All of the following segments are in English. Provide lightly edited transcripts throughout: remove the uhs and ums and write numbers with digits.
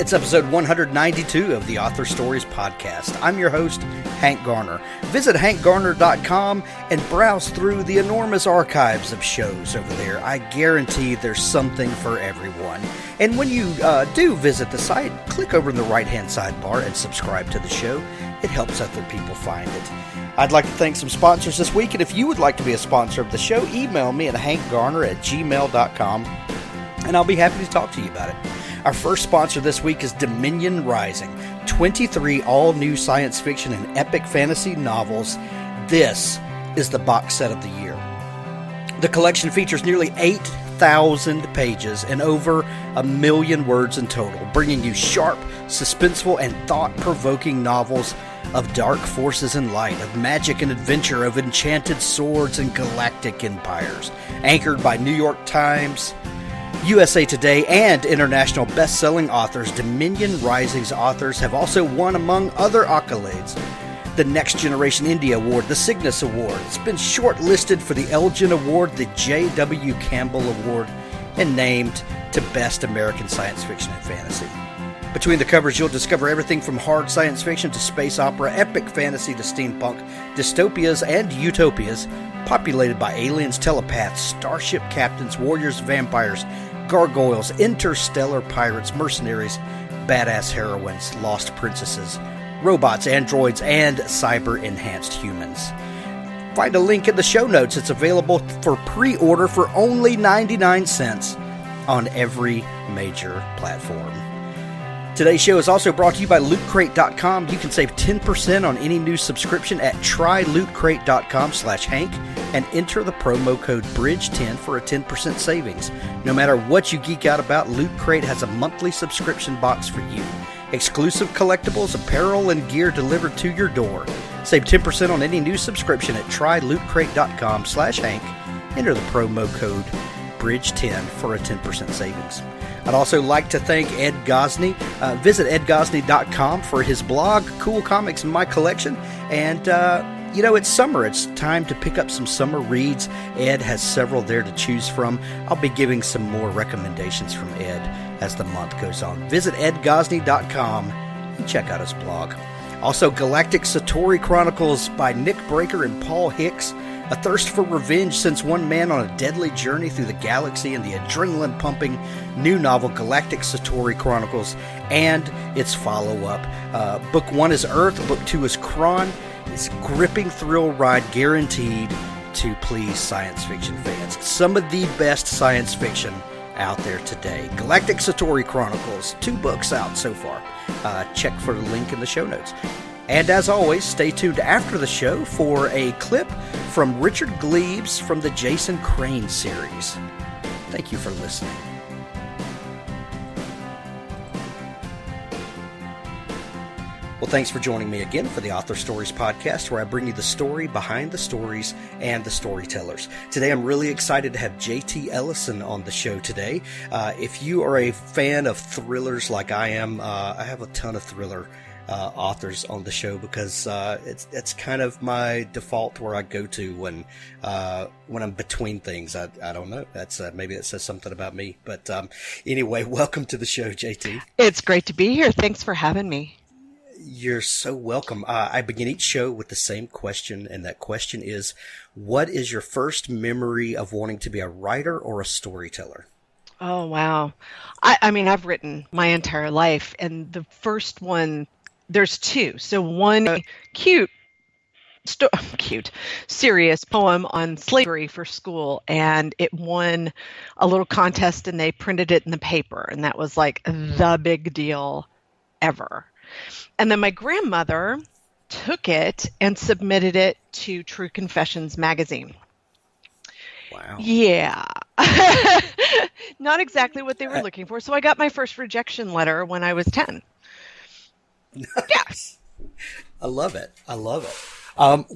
It's episode 192 of the Author Stories podcast. I'm your host, Hank Garner. Visit hankgarner.com and browse through the enormous archives of shows over there. I guarantee there's something for everyone. And when you do visit the site, click over in the right-hand sidebar and subscribe to the show. It helps other people find it. I'd like to thank some sponsors this week, and if you would like to be a sponsor of the show, email me at hankgarner@gmail.com, and I'll be happy to talk to you about it. Our first sponsor this week is Dominion Rising, 23 all-new science fiction and epic fantasy novels. This is the box set of the year. The collection features nearly 8,000 pages and over 1 million words in total, bringing you sharp, suspenseful, and thought-provoking novels of dark forces and light, of magic and adventure, of enchanted swords and galactic empires. Anchored by New York Times, USA Today, and international best-selling authors, Dominion Rising's authors have also won, among other accolades, the Next Generation Indie Award, the Cygnus Award. It's been shortlisted for the Elgin Award, the J.W. Campbell Award, and named to Best American Science Fiction and Fantasy. Between the covers, you'll discover everything from hard science fiction to space opera, epic fantasy to steampunk, dystopias and utopias, populated by aliens, telepaths, starship captains, warriors, vampires, gargoyles, interstellar pirates, mercenaries, badass heroines, lost princesses, robots, androids, and cyber-enhanced humans. Find a link in the show notes. It's available for pre-order for only 99 cents on every major platform. Today's show is also brought to you by LootCrate.com. You can save 10% on any new subscription at trylootcrate.com/Hank and enter the promo code BRIDGE10 for a 10% savings. No matter what you geek out about, Loot Crate has a monthly subscription box for you. Exclusive collectibles, apparel, and gear delivered to your door. Save 10% on any new subscription at trylootcrate.com/Hank. Enter the promo code BRIDGE10 for a 10% savings. I'd also like to thank Ed Gosney. Visit edgosney.com for his blog, Cool Comics in My Collection. And, it's summer. It's time to pick up some summer reads. Ed has several there to choose from. I'll be giving some more recommendations from Ed as the month goes on. Visit edgosney.com and check out his blog. Also, Galactic Satori Chronicles by Nick Breaker and Paul Hicks. A thirst for revenge sends one man on a deadly journey through the galaxy in the adrenaline-pumping new novel Galactic Satori Chronicles and its follow-up. Book 1 is Earth, Book 2 is Kron. It's a gripping thrill ride guaranteed to please science fiction fans. Some of the best science fiction out there today. Galactic Satori Chronicles, 2 books out so far. Check for the link in the show notes. And as always, stay tuned after the show for a clip from Richard Gleaves from the Jason Crane series. Thank you for listening. Well, thanks for joining me again for the Author Stories podcast, where I bring you the story behind the stories and the storytellers. Today, I'm really excited to have JT Ellison on the show today. If you are a fan of thrillers like I am, I have a ton of thriller authors on the show because it's kind of my default where I go to when I'm between things. I don't know. That's maybe it says something about me. But anyway, welcome to the show, JT. It's great to be here. Thanks for having me. You're so welcome. I begin each show with the same question, and that question is, what is your first memory of wanting to be a writer or a storyteller? Oh, wow. I mean, I've written my entire life, and the first one, there's 2. So one cute, serious poem on slavery for school, and it won a little contest, and they printed it in the paper, and that was like the big deal ever. And then my grandmother took it and submitted it to True Confessions magazine. Wow. Yeah. Not exactly what they were looking for. So I got my first rejection letter when I was 10. Yes. I love it. What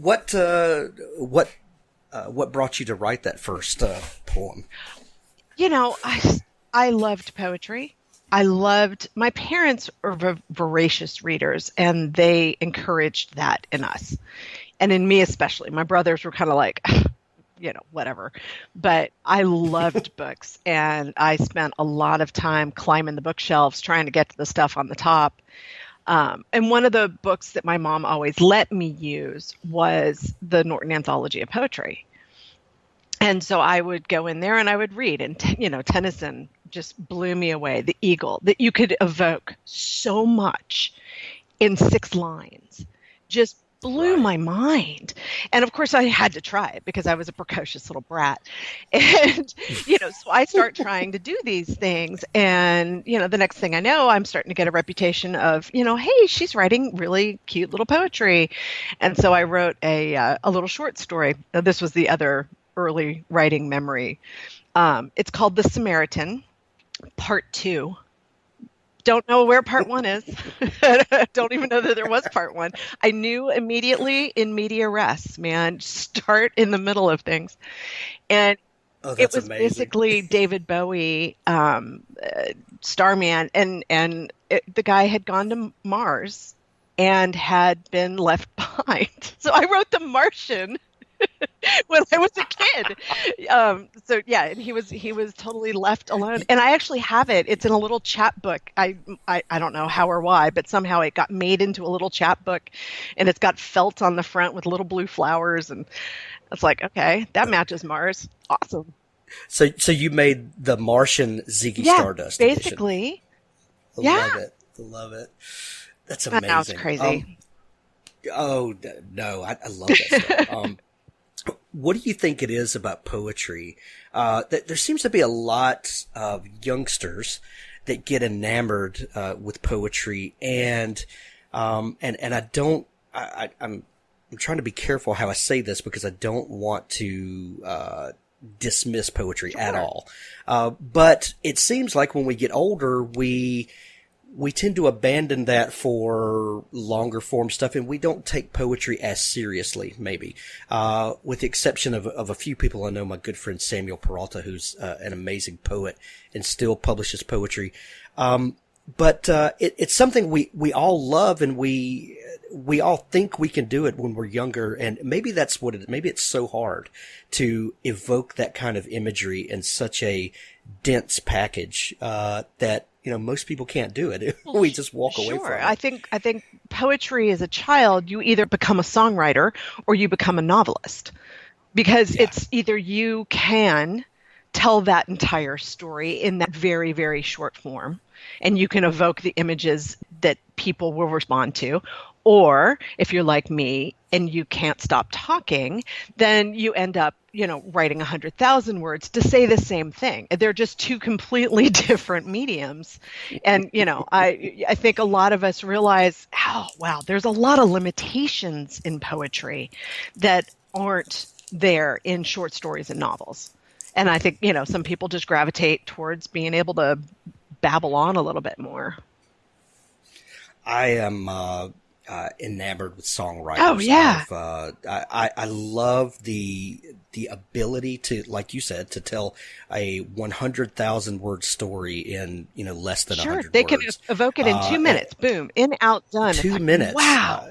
brought you to write that first poem? I loved poetry. My parents are voracious readers, and they encouraged that in us. And in me especially. My brothers were kind of like, whatever. But I loved books, and I spent a lot of time climbing the bookshelves trying to get to the stuff on the top. And one of the books that my mom always let me use was the Norton Anthology of Poetry. And so I would go in there and I would read, and Tennyson just blew me away. The Eagle, that you could evoke so much in 6 lines, just blew my mind. And of course I had to try it because I was a precocious little brat. And, so I start trying to do these things. And, the next thing I know, I'm starting to get a reputation of, hey, she's writing really cute little poetry. And so I wrote a little short story. Now, this was the other early writing memory. It's called The Samaritan, Part 2. Don't know where Part 1 is. Don't even know that there was Part 1. I knew immediately in media res, man. Start in the middle of things. And it was amazing. Basically David Bowie, Starman, and the guy had gone to Mars and had been left behind. So I wrote The Martian when I was a kid. And he was totally left alone. And I actually have it. It's in a little chapbook. I don't know how or why, but somehow it got made into a little chapbook, and it's got felt on the front with little blue flowers, and it's like, okay, that matches Mars. Awesome. So you made the Martian Ziggy Stardust basically. Edition. I love it. That's amazing. Now it's crazy. No, I love that stuff. What do you think it is about poetry? That there seems to be a lot of youngsters that get enamored with poetry, and I'm trying to be careful how I say this because I don't want to dismiss poetry at all. But it seems like when we get older, we tend to abandon that for longer form stuff, and we don't take poetry as seriously, maybe. With the exception of a few people I know, my good friend Samuel Peralta, who's an amazing poet and still publishes poetry. But it's something we all love, and we all think we can do it when we're younger, and maybe that's what it is. Maybe it's so hard to evoke that kind of imagery in such a dense package that most people can't do it. We just walk away from it. I think poetry as a child, you either become a songwriter or you become a novelist, because it's either you can tell that entire story in that very, very short form, and you can evoke the images that people will respond to. Or if you're like me and you can't stop talking, then you end up, writing 100,000 words to say the same thing. They're just two completely different mediums. And, I think a lot of us realize, there's a lot of limitations in poetry that aren't there in short stories and novels. And I think, some people just gravitate towards being able to babble on a little bit more. I am enamored with songwriters. Oh yeah. I love the ability to, like you said, to tell a 100,000 word story in less than 100 words. They can evoke it in 2 minutes. Boom, in, out, done. 2 minutes. Wow.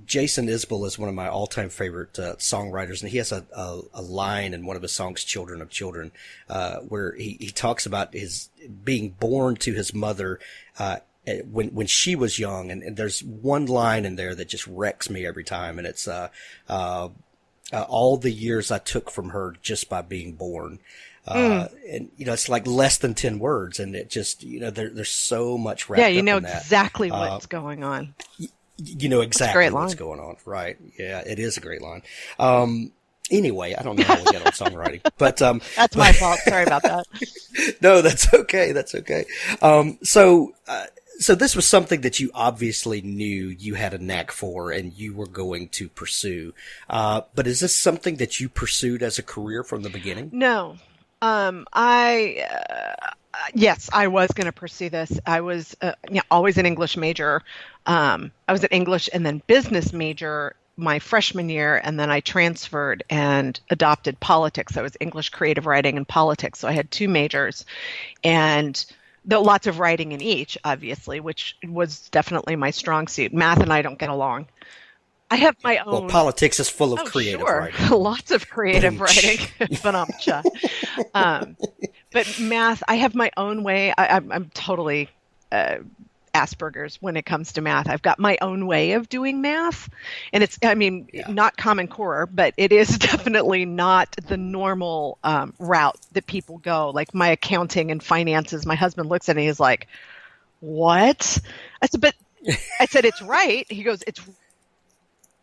Jason Isbell is one of my all-time favorite songwriters, and he has a line in one of his songs, "Children of Children," where he talks about his being born to his mother when she was young, and there's one line in there that just wrecks me every time, and it's all the years I took from her just by being born. And it's like less than 10 words, and it just there's so much wrapped up in that. Yeah, exactly what's going on. You know exactly what's going on, right? Yeah, it is a great line. Anyway, I don't know how we got on songwriting, but that's my fault. Sorry about that. No, that's okay. That's okay. So this was something that you obviously knew you had a knack for and you were going to pursue. But is this something that you pursued as a career from the beginning? No. Yes, I was going to pursue this. I was always an English major. I was an English and then business major my freshman year, and then I transferred and adopted politics. I was English creative writing and politics, so I had 2 majors, and lots of writing in each, obviously, which was definitely my strong suit. Math and I don't get along. I have my own. Well, politics is full of creative writing. Lots of creative writing. But math, I have my own way. I'm totally Asperger's when it comes to math. I've got my own way of doing math. And it's, not Common Core, but it is definitely not the normal route that people go. Like my accounting and finances, my husband looks at it and he's like, what? I said, it's right. He goes, it's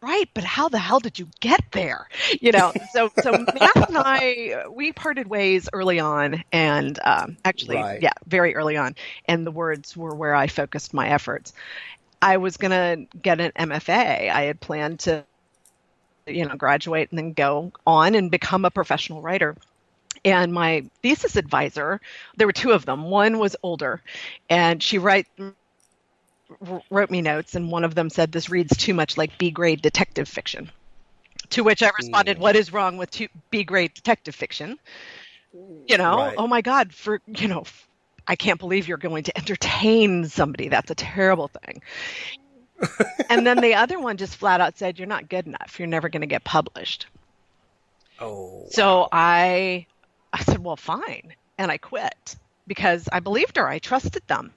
right, but how the hell did you get there? So math and I, we parted ways early on, and very early on. And the words were where I focused my efforts. I was going to get an MFA. I had planned to, graduate and then go on and become a professional writer. And my thesis advisor, there were two of them. One was older, and she wrote me notes, and one of them said, this reads too much like B-grade detective fiction. To which I responded, what is wrong with B-grade detective fiction? Right. Oh my God, I can't believe you're going to entertain somebody. That's a terrible thing. And then the other one just flat out said, you're not good enough. You're never going to get published. Oh. So I said, well, fine. And I quit because I believed her. I trusted them.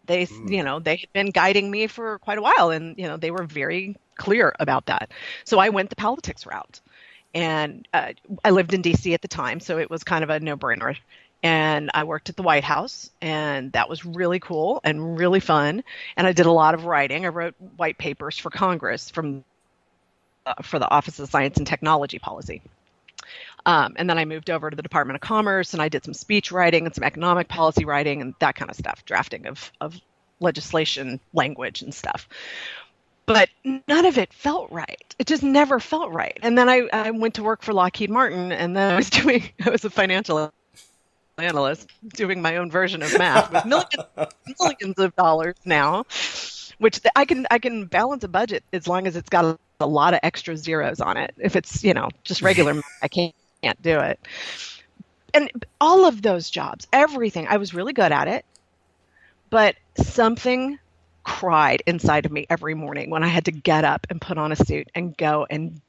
They, they had been guiding me for quite a while, and, they were very clear about that. So I went the politics route, and I lived in DC at the time, so it was kind of a no-brainer. And I worked at the White House, and that was really cool and really fun. And I did a lot of writing. I wrote white papers for Congress for the Office of Science and Technology Policy. And then I moved over to the Department of Commerce, and I did some speech writing and some economic policy writing and that kind of stuff, drafting of legislation language and stuff. But none of it felt right. It just never felt right. And then I went to work for Lockheed Martin, and then I was a financial analyst doing my own version of math with millions of dollars now, which I can balance a budget as long as it's got a lot of extra zeros on it. If it's, just regular math, I can't do it. And all of those jobs, everything, I was really good at it, but something cried inside of me every morning when I had to get up and put on a suit and go and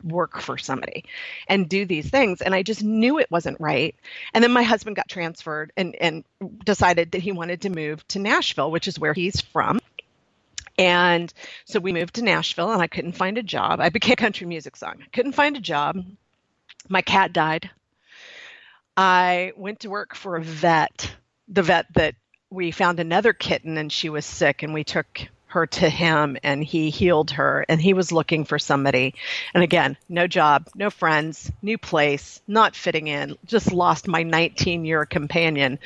work for somebody and do these things. And I just knew it wasn't right. And then my husband got transferred and decided that he wanted to move to Nashville, which is where he's from. And so we moved to Nashville, and I couldn't find a job. I became a country music song. I couldn't find a job. My cat died. I went to work for the vet that we found another kitten, and she was sick, and we took her to him, and he healed her, and he was looking for somebody. And again, no job, no friends, new place, not fitting in, just lost my 19-year companion.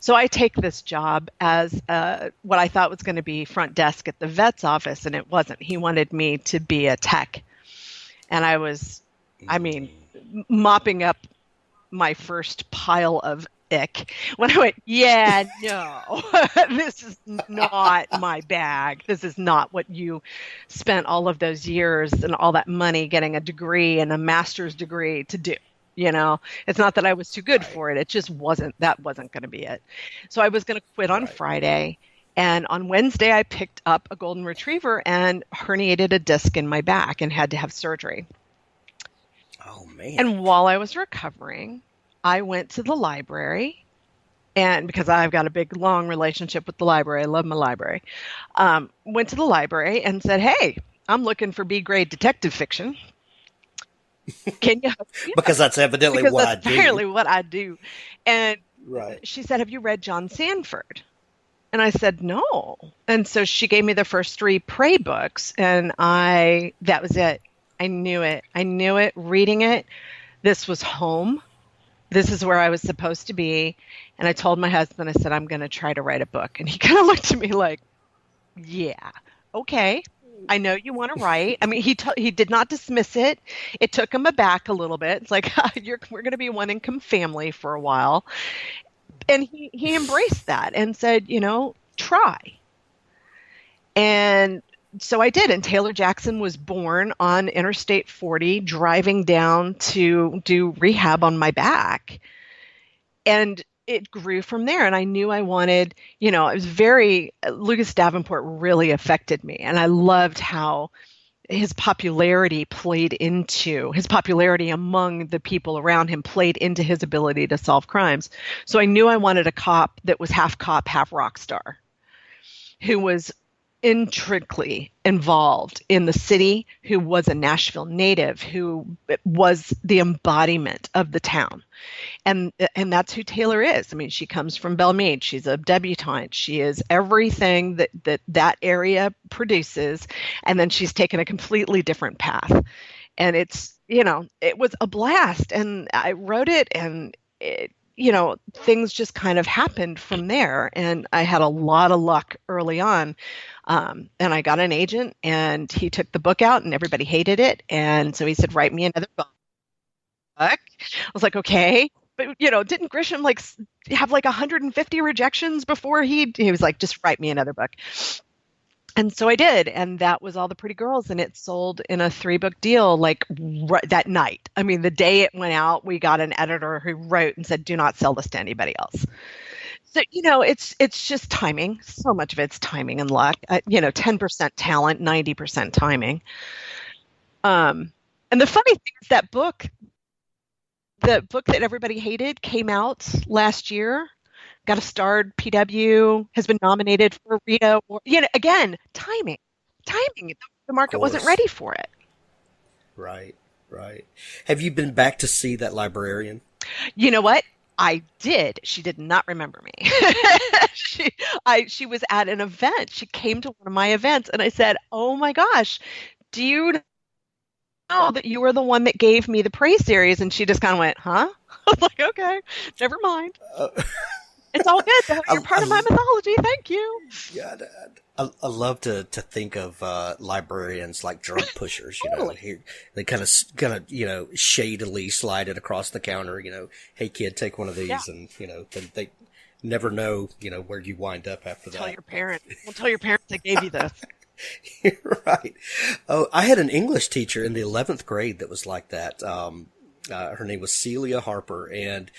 So I take this job as what I thought was going to be front desk at the vet's office, and it wasn't. He wanted me to be a tech. And I was, mopping up my first pile of ick when I went, yeah, no, this is not my bag. This is not what you spent all of those years and all that money getting a degree and a master's degree to do. It's not that I was too good for it. It just wasn't going to be it. So I was going to quit on Friday. And on Wednesday, I picked up a golden retriever and herniated a disc in my back and had to have surgery. Oh, man. And while I was recovering, I went to the library, and because I've got a big, long relationship with the library, I love my library, went to the library and said, hey, I'm looking for B-grade detective fiction. Can you help me? Because that's evidently what I do. Apparently what I do. And right. She said, have you read John Sanford? And I said, no. And so she gave me the first 3 Prey books, and that was it. I knew it. Reading it. This was home. This is where I was supposed to be. And I told my husband, I said, I'm going to try to write a book. And he kind of looked at me like, yeah, okay. I know you want to write. He did not dismiss it. It took him aback a little bit. It's like, we're going to be a one-income family for a while. And he embraced that and said, try. And so I did. And Taylor Jackson was born on Interstate 40, driving down to do rehab on my back. And it grew from there. And I knew I wanted, it was Lucas Davenport really affected me. And I loved how his popularity among the people around him played into his ability to solve crimes. So I knew I wanted a cop that was half cop, half rock star, who was intricately involved in the city, who was a Nashville native, who was the embodiment of the town. And that's who Taylor is. I mean, she comes from Belmead. She's a debutante. She is everything that area produces. And then she's taken a completely different path. And it's, it was a blast. And I wrote it, and things just kind of happened from there. And I had a lot of luck early on. And I got an agent, and he took the book out, and everybody hated it. And so he said, write me another book. I was like, okay. But, didn't Grisham have 150 rejections before he was like, just write me another book. And so I did. And that was All the Pretty Girls. And it sold in a 3-book deal that night. I mean, the day it went out, we got an editor who wrote and said, do not sell this to anybody else. So, it's just timing. So much of it's timing and luck. 10% talent, 90% timing. And the funny thing is that the book that everybody hated came out last year, got a starred PW, has been nominated for a Rita. Again, timing. The market wasn't ready for it. Right. Have you been back to see that librarian? You know what? I did. She did not remember me. She was at an event. She came to one of my events, and I said, "Oh my gosh, do you know that you were the one that gave me the Prey series?" And she just kind of went, "Huh?" I was like, "Okay, never mind. It's all good. Though. You're part of my mythology. Thank you." Yeah, I love to think of librarians like drug pushers. Totally. They kind of shadily slide it across the counter. Hey kid, take one of these, and they never know where you wind up after that. Tell your parents. Don't tell your parents I gave you this. You're right. Oh, I had an English teacher in the 11th grade that was like that. Her name was Celia Harper, and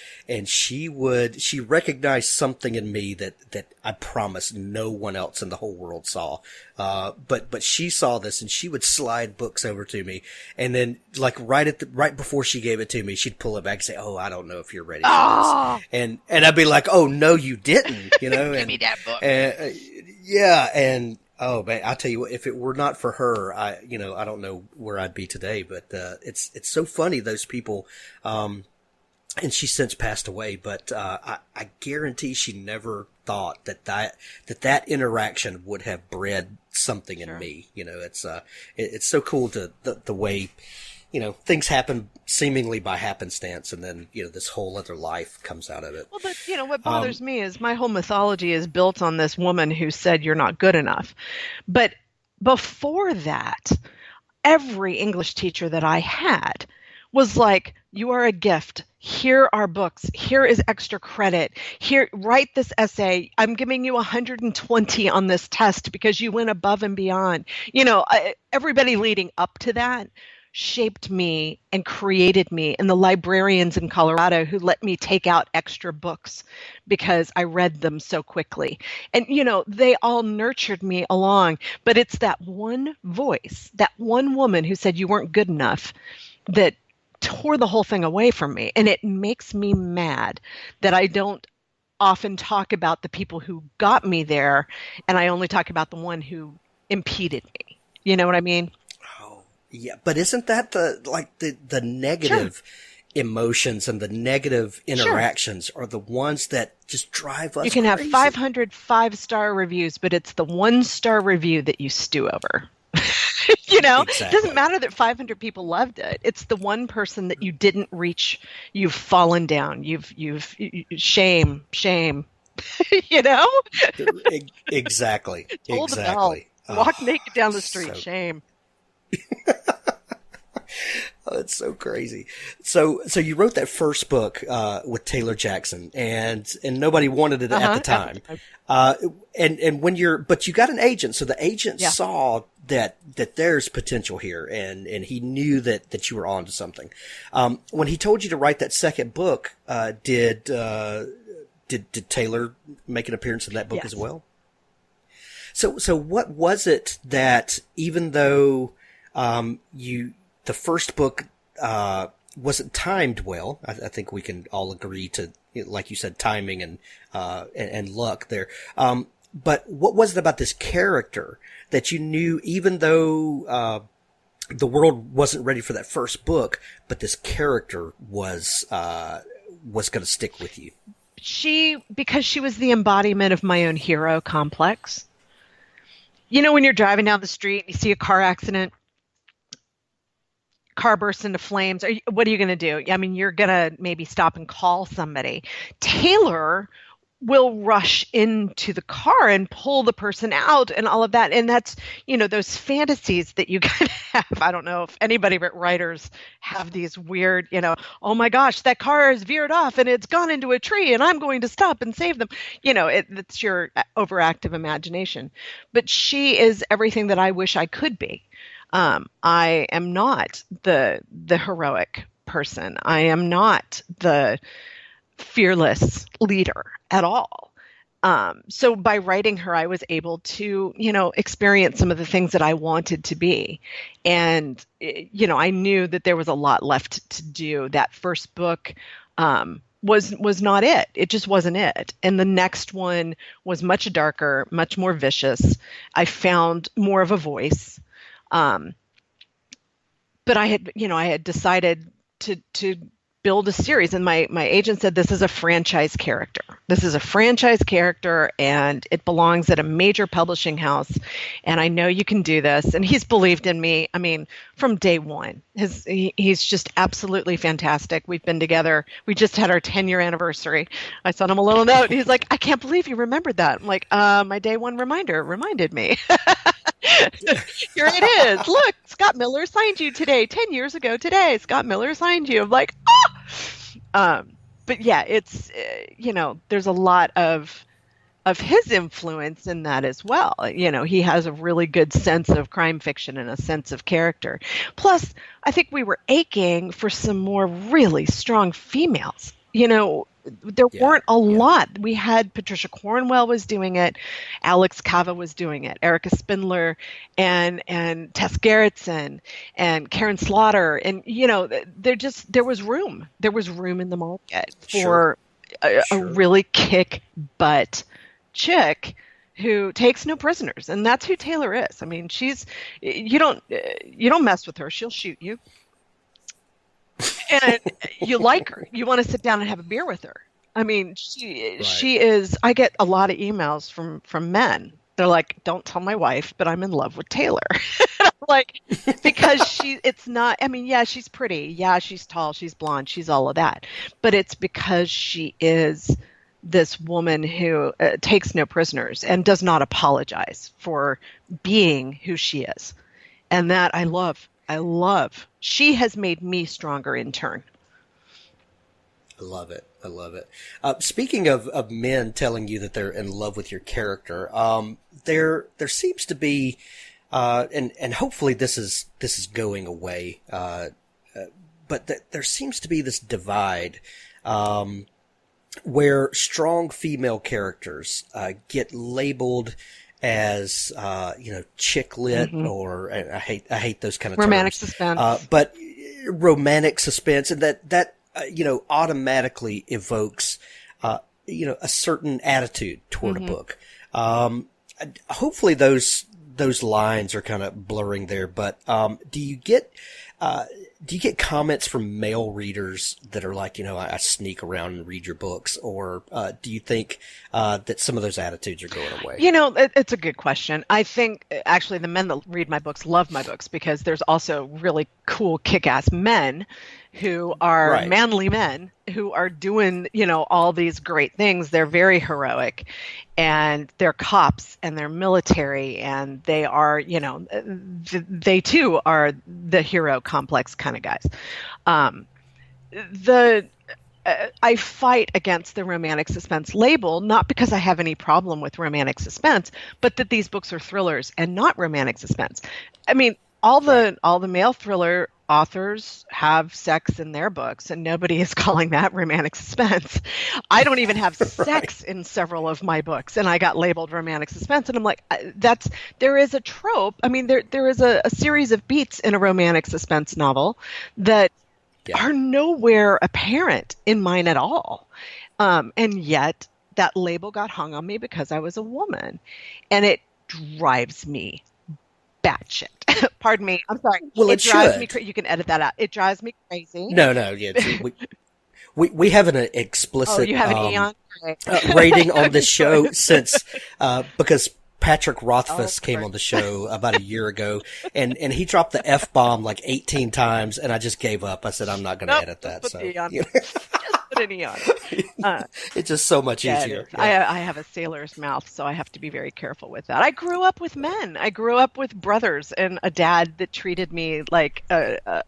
she recognized something in me that I promise no one else in the whole world saw. But she saw this, and she would slide books over to me, and then right before she gave it to me, she'd pull it back and say, "Oh, I don't know if you're ready for this," and I'd be like, "Oh no, you didn't," Give me that book. Yeah, and. Oh man, I'll tell you what, if it were not for her, I don't know where I'd be today, but, it's so funny, those people, and she's since passed away, but, I guarantee she never thought that interaction would have bred something in me. It's so cool the way, things happen seemingly by happenstance, and then, this whole other life comes out of it. Well, but, what bothers me is my whole mythology is built on this woman who said you're not good enough. But before that, every English teacher that I had was like, you are a gift. Here are books. Here is extra credit. Here, write this essay. I'm giving you 120 on this test because you went above and beyond. Everybody leading up to that shaped me and created me, and the librarians in Colorado who let me take out extra books because I read them so quickly. And, they all nurtured me along, but it's that one voice, that one woman who said you weren't good enough that tore the whole thing away from me. And it makes me mad that I don't often talk about the people who got me there, and I only talk about the one who impeded me. You know what I mean? Yeah, but isn't that the negative emotions and the negative interactions are the ones that just drive us You can crazy? Have 500 5-star reviews, but it's the 1-star review that you stew over. Exactly. It doesn't matter that 500 people loved it. It's the one person that you didn't reach. You've fallen down. You've shame. Exactly. Toll the bell. Walk naked down the street. Shame. Oh, it's so crazy. So you wrote that first book with Taylor Jackson, and nobody wanted it at the time. But you got an agent, so the agent saw that there's potential here, and he knew that you were onto something. When he told you to write that second book, did did Taylor make an appearance in that book Yes. as well? So what was it that, even though the first book wasn't timed well, I think we can all agree to, like you said, timing and luck there. But what was it about this character that you knew, even though the world wasn't ready for that first book, but this character was going to stick with you? Because she was the embodiment of my own hero complex. You know, when you're driving down the street and you see a car accident, car bursts into flames, what are you going to do? I mean, you're going to maybe stop and call somebody. Taylor will rush into the car and pull the person out and all of that. And that's, those fantasies that you can have. I don't know if anybody but writers have these weird, oh my gosh, that car has veered off and it's gone into a tree and I'm going to stop and save them. It's your overactive imagination. But she is everything that I wish I could be. I am not the heroic person. I am not the fearless leader at all. So by writing her, I was able to, experience some of the things that I wanted to be. And, I knew that there was a lot left to do. That first book was not it. It just wasn't it. And the next one was much darker, much more vicious. I found more of a voice. But I had decided to build a series, and my agent said, this is a franchise character. This is a franchise character, and it belongs at a major publishing house. And I know you can do this. And he's believed in me. I mean, from day one, he's just absolutely fantastic. We've been together. We just had our 10-year anniversary. I sent him a little note. And he's like, I can't believe you remembered that. I'm like, my day one reminder reminded me. Here it is. Look, Scott Miller signed you today. 10 years ago today, Scott Miller signed you. I'm like, but yeah, it's, there's a lot of his influence in that as well. He has a really good sense of crime fiction and a sense of character. Plus, I think we were aching for some more really strong females. There weren't a lot. We had Patricia Cornwell was doing it, Alex Cava was doing it, Erica Spindler, and Tess Gerritsen, and Karen Slaughter, and there was room. There was room in the market for a really kick butt chick who takes no prisoners, and that's who Taylor is. I mean, you don't mess with her; she'll shoot you. And you like her. You want to sit down and have a beer with her. I mean, she is. I get a lot of emails from men. They're like, "Don't tell my wife, but I'm in love with Taylor." Like, because it's not. I mean, yeah, she's pretty. Yeah, she's tall. She's blonde. She's all of that. But it's because she is this woman who takes no prisoners and does not apologize for being who she is, and that I love. She has made me stronger in turn. I love it. Speaking of men telling you that they're in love with your character, there seems to be, and hopefully this is going away, but there seems to be this divide, where strong female characters get labeled as chick lit, or I hate those kind of romantic terms. Suspense, but romantic suspense, and that automatically evokes a certain attitude toward a book. Hopefully those lines are kind of blurring there. But do you get comments from male readers that are like, I sneak around and read your books, or do you think that some of those attitudes are going away? It's a good question. I think actually the men that read my books love my books, because there's also really cool kick-ass men who are manly men who are doing, all these great things. They're very heroic, and they're cops and they're military, and they are, they too are the hero complex kind of guys. I fight against the romantic suspense label, not because I have any problem with romantic suspense, but that these books are thrillers and not romantic suspense. I mean, all the male thriller authors have sex in their books, and nobody is calling that romantic suspense. I don't even have sex in several of my books, and I got labeled romantic suspense. And I'm like, there is a trope. I mean, there is a series of beats in a romantic suspense novel that are nowhere apparent in mine at all. And yet that label got hung on me because I was a woman, and it drives me batshit. Pardon me. I'm sorry. Well, it drives should. me. You can edit that out. It drives me crazy. No. Yeah. We have an explicit you have an Eon rating on this show since because Patrick Rothfuss came on the show about a year ago, and he dropped the F-bomb like 18 times, and I just gave up. I said, I'm not going to edit that. Put So put an Eon. it's just so much easier. Yeah. I have a sailor's mouth, so I have to be very careful with that. I grew up with men. I grew up with brothers and a dad that treated me like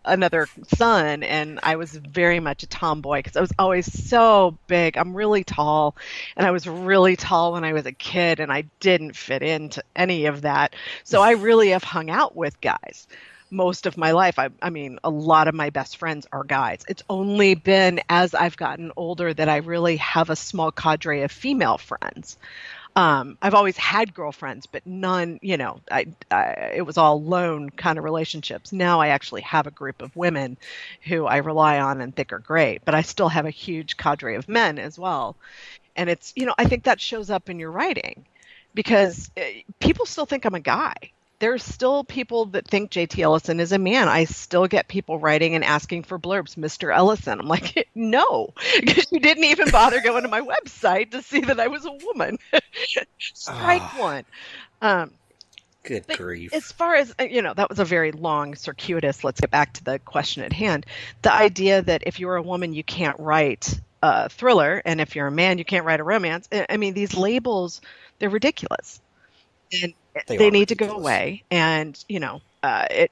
another son, and I was very much a tomboy because I was always so big. I'm really tall, and I was really tall when I was a kid, and I didn't fit into any of that. So I really have hung out with guys most of my life. I mean, a lot of my best friends are guys. It's only been as I've gotten older that I really have a small cadre of female friends. I've always had girlfriends, but none, it was all lone kind of relationships. Now I actually have a group of women who I rely on and think are great, but I still have a huge cadre of men as well. And it's, I think that shows up in your writing because people still think I'm a guy. There's still people that think JT Ellison is a man. I still get people writing and asking for blurbs, Mr. Ellison. I'm like, no, because you didn't even bother going to my website to see that I was a woman. Strike one. Good grief. As far as, that was a very long, circuitous, let's get back to the question at hand. The idea that if you're a woman, you can't write a thriller, and if you're a man, you can't write a romance. I mean, these labels, they're ridiculous. And they need to go away. And,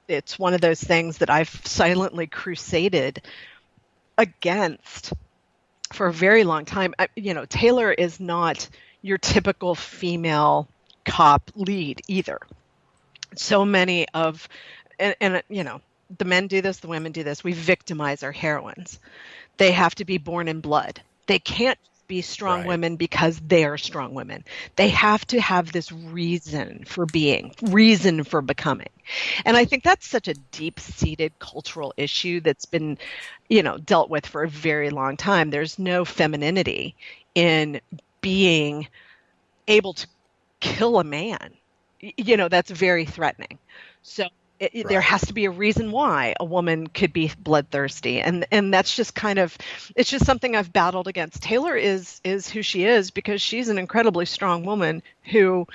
it's one of those things that I've silently crusaded against for a very long time. Taylor is not your typical female cop lead either. So many of, and the men do this, the women do this. We victimize our heroines. They have to be born in blood. They can't be strong women because they are strong women. They have to have this reason for being, reason for becoming. And I think that's such a deep-seated cultural issue that's been, dealt with for a very long time. There's no femininity in being able to kill a man. That's very threatening. So there has to be a reason why a woman could be bloodthirsty. And that's just it's just something I've battled against. Taylor is who she is because she's an incredibly strong woman who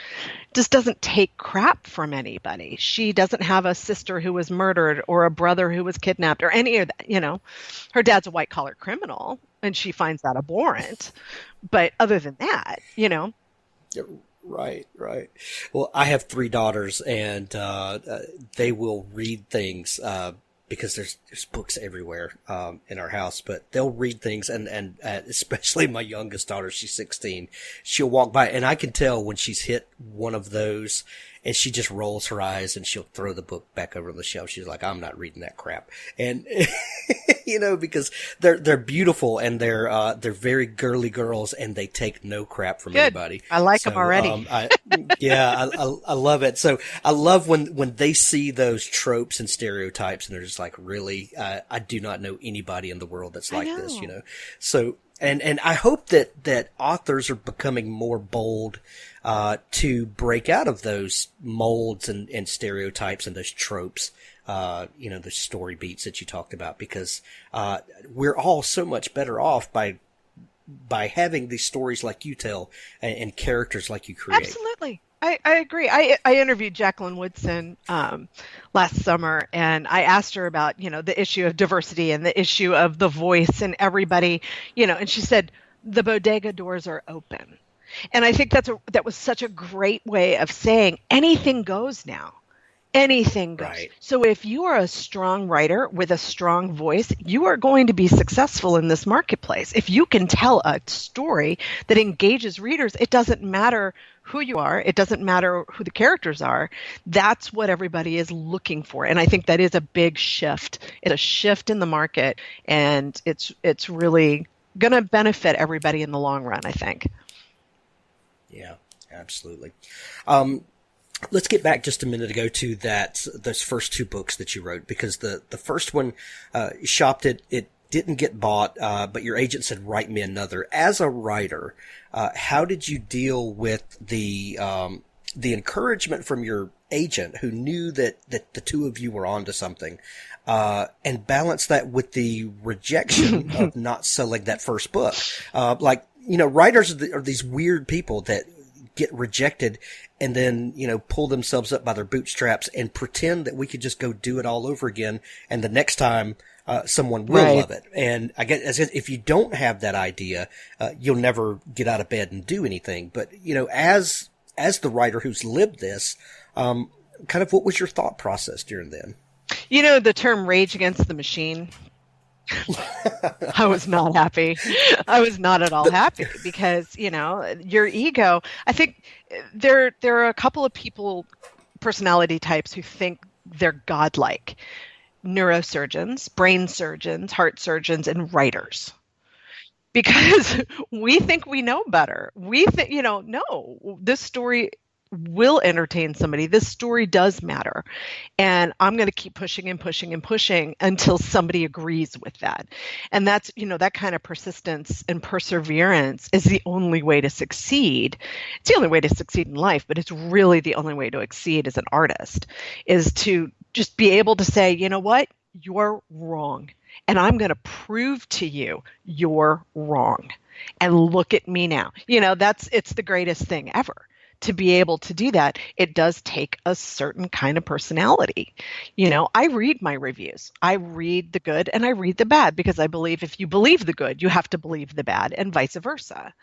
just doesn't take crap from anybody. She doesn't have a sister who was murdered or a brother who was kidnapped or any of that, Her dad's a white collar criminal and she finds that abhorrent. But other than that, Right. Well, I have 3 daughters, and they will read things because there's books everywhere in our house. But they'll read things, and especially my youngest daughter, she's 16. She'll walk by, and I can tell when she's hit one of those, and she just rolls her eyes, and she'll throw the book back over on the shelf. She's like, "I'm not reading that crap," and because they're beautiful and they're very girly girls and they take no crap from anybody. I like them already. I love it. So I love when they see those tropes and stereotypes and they're just like, really, I do not know anybody in the world that's like this, So, and I hope that authors are becoming more bold to break out of those molds and stereotypes and those tropes. The story beats that you talked about, because we're all so much better off by having these stories like you tell and characters like you create. Absolutely. I agree. I interviewed Jacqueline Woodson last summer, and I asked her about, the issue of diversity and the issue of the voice and everybody, and she said, the bodega doors are open. And I think that was such a great way of saying anything goes now. Anything goes. Right. So if you are a strong writer with a strong voice, you are going to be successful in this marketplace. If you can tell a story that engages readers, it doesn't matter who you are. It doesn't matter who the characters are. That's what everybody is looking for. And I think that is a big shift. It's a shift in the market, and it's really going to benefit everybody in the long run, I think. Yeah, absolutely. Let's get back just a minute ago to those first two books that you wrote, because the first one, shopped it didn't get bought, but your agent said, write me another. As a writer, how did you deal with the encouragement from your agent, who knew that the two of you were onto something, and balance that with the rejection of not selling that first book? Writers are these weird people that get rejected and then, pull themselves up by their bootstraps and pretend that we could just go do it all over again. And the next time, someone will love it. And I guess if you don't have that idea, you'll never get out of bed and do anything. But, as the writer who's lived this, kind of what was your thought process during then? The term rage against the machine. I was not happy. I was not at all happy because, your ego, I think there are a couple of personality types who think they're godlike. Neurosurgeons, brain surgeons, heart surgeons, and writers. Because we think we know better. We think, no, this story will entertain somebody. This story does matter. And I'm going to keep pushing and pushing and pushing until somebody agrees with that. And that's, that kind of persistence and perseverance is the only way to succeed. It's the only way to succeed in life, but it's really the only way to succeed as an artist, is to just be able to say, you know what, you're wrong. And I'm going to prove to you you're wrong. And look at me now. It's the greatest thing ever. To be able to do that, it does take a certain kind of personality. I read my reviews. I read the good and I read the bad, because I believe if you believe the good, you have to believe the bad, and vice versa.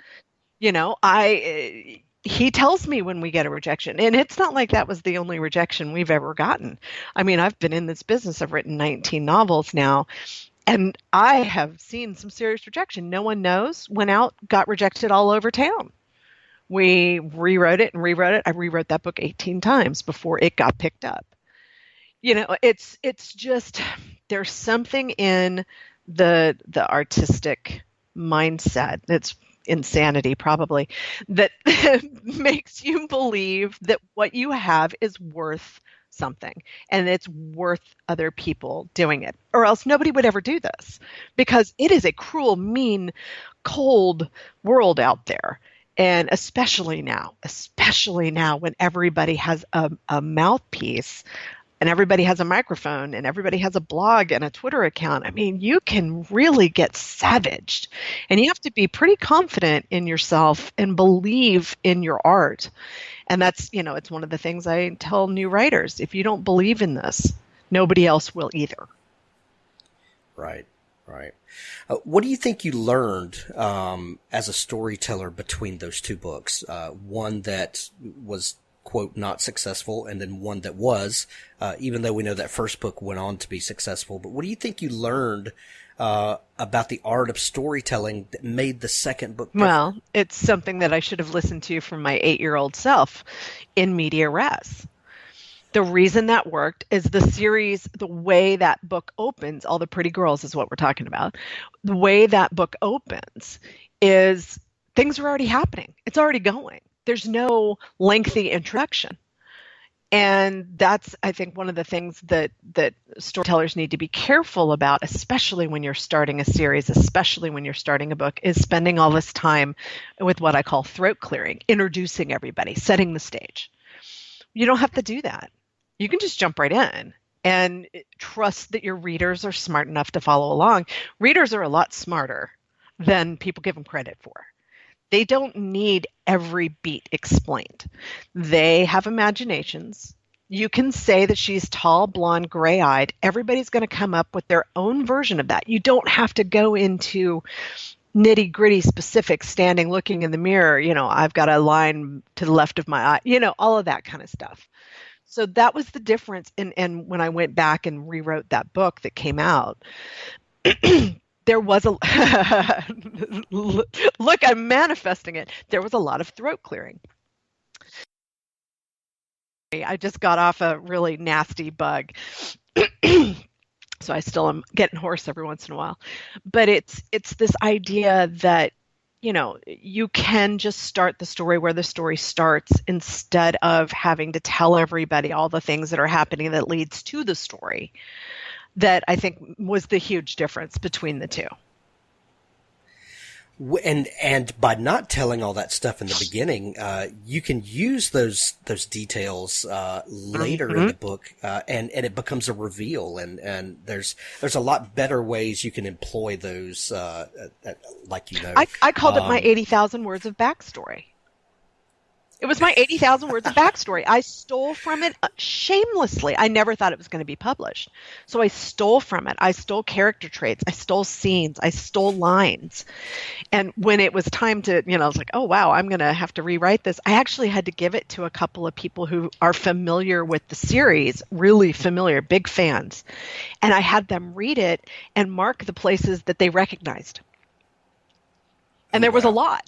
He tells me when we get a rejection, and it's not like that was the only rejection we've ever gotten. I mean, I've been in this business. I've written 19 novels now, and I have seen some serious rejection. No One Knows went out, got rejected all over town. We rewrote it and rewrote it. I rewrote that book 18 times before it got picked up. It's just, there's something in the artistic mindset, it's insanity probably, that makes you believe that what you have is worth something, and it's worth other people doing it, or else nobody would ever do this, because it is a cruel, mean, cold world out there. And especially now when everybody has a mouthpiece, and everybody has a microphone, and everybody has a blog and a Twitter account. I mean, you can really get savaged, and you have to be pretty confident in yourself and believe in your art. And that's, it's one of the things I tell new writers. If you don't believe in this, nobody else will either. Right. What do you think you learned as a storyteller between those two books? One that was, quote, not successful, and then one that was, even though we know that first book went on to be successful. But what do you think you learned about the art of storytelling that made the second book different? Well, it's something that I should have listened to from my 8-year-old self, in media res. The reason that worked is the series, the way that book opens, All the Pretty Girls is what we're talking about. The way that book opens is things are already happening. It's already going. There's no lengthy introduction. And that's, I think, one of the things that storytellers need to be careful about, especially when you're starting a series, especially when you're starting a book, is spending all this time with what I call throat clearing, introducing everybody, setting the stage. You don't have to do that. You can just jump right in and trust that your readers are smart enough to follow along. Readers are a lot smarter than people give them credit for. They don't need every beat explained. They have imaginations. You can say that she's tall, blonde, gray-eyed. Everybody's going to come up with their own version of that. You don't have to go into nitty-gritty specifics, standing, looking in the mirror. I've got a line to the left of my eye, all of that kind of stuff. So that was the difference. And when I went back and rewrote that book that came out, there was look, I'm manifesting it. There was a lot of throat clearing. I just got off a really nasty bug. So I still am getting hoarse every once in a while. But it's this idea that, you can just start the story where the story starts instead of having to tell everybody all the things that are happening that leads to the story. That I think was the huge difference between the two. And by not telling all that stuff in the beginning, you can use those details later in the book, and it becomes a reveal. And there's a lot better ways you can employ those, like I called it my 80,000 words of backstory. It was my 80,000 words of backstory. I stole from it shamelessly. I never thought it was going to be published. So I stole from it. I stole character traits. I stole scenes. I stole lines. And when it was time to, I was like, oh, wow, I'm going to have to rewrite this. I actually had to give it to a couple of people who are familiar with the series, really familiar, big fans. And I had them read it and mark the places that they recognized. And there was a lot.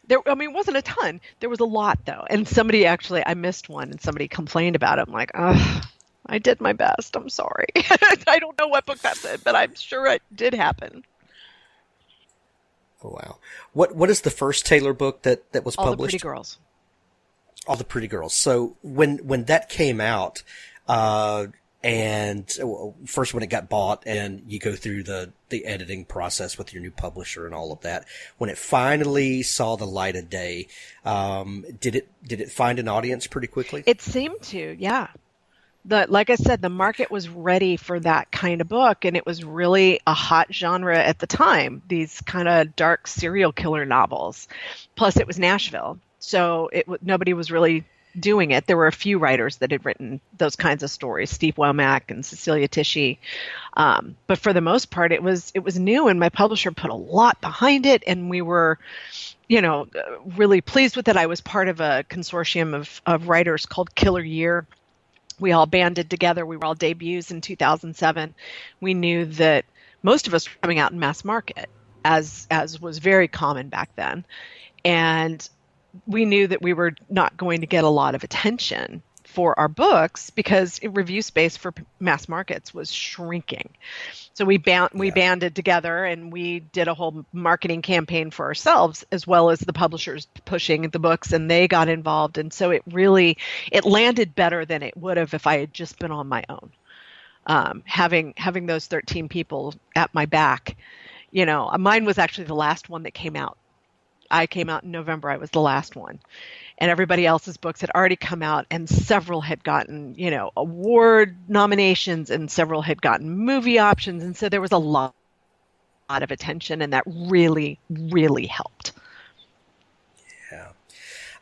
It wasn't a ton. There was a lot, though. And I missed one, and somebody complained about it. I'm like, I did my best. I'm sorry. I don't know what book that's in, but I'm sure it did happen. Oh, wow. What is the first Taylor book that was published? All the Pretty Girls. All the Pretty Girls. So when that came out, and first when it got bought and you go through the editing process with your new publisher and all of that, when it finally saw the light of day, did it find an audience pretty quickly? It seemed to, yeah. Like I said, the market was ready for that kind of book, and it was really a hot genre at the time, these kind of dark serial killer novels. Plus it was Nashville, so nobody was really doing it. There were a few writers that had written those kinds of stories, Steve Womack and Cecilia Tichy. But for the most part, it was new, and my publisher put a lot behind it, and we were, really pleased with it. I was part of a consortium of writers called Killer Year. We all banded together. We were all debuts in 2007. We knew that most of us were coming out in mass market, as was very common back then. And we knew that we were not going to get a lot of attention for our books because review space for mass markets was shrinking. So we banded together, and we did a whole marketing campaign for ourselves, as well as the publishers pushing the books, and they got involved. And so it landed better than it would have if I had just been on my own. Having those 13 people at my back, mine was actually the last one that came out. I came out in November. I was the last one. And everybody else's books had already come out, and several had gotten, award nominations, and several had gotten movie options. And so there was a lot of attention, and that really, really helped. Yeah.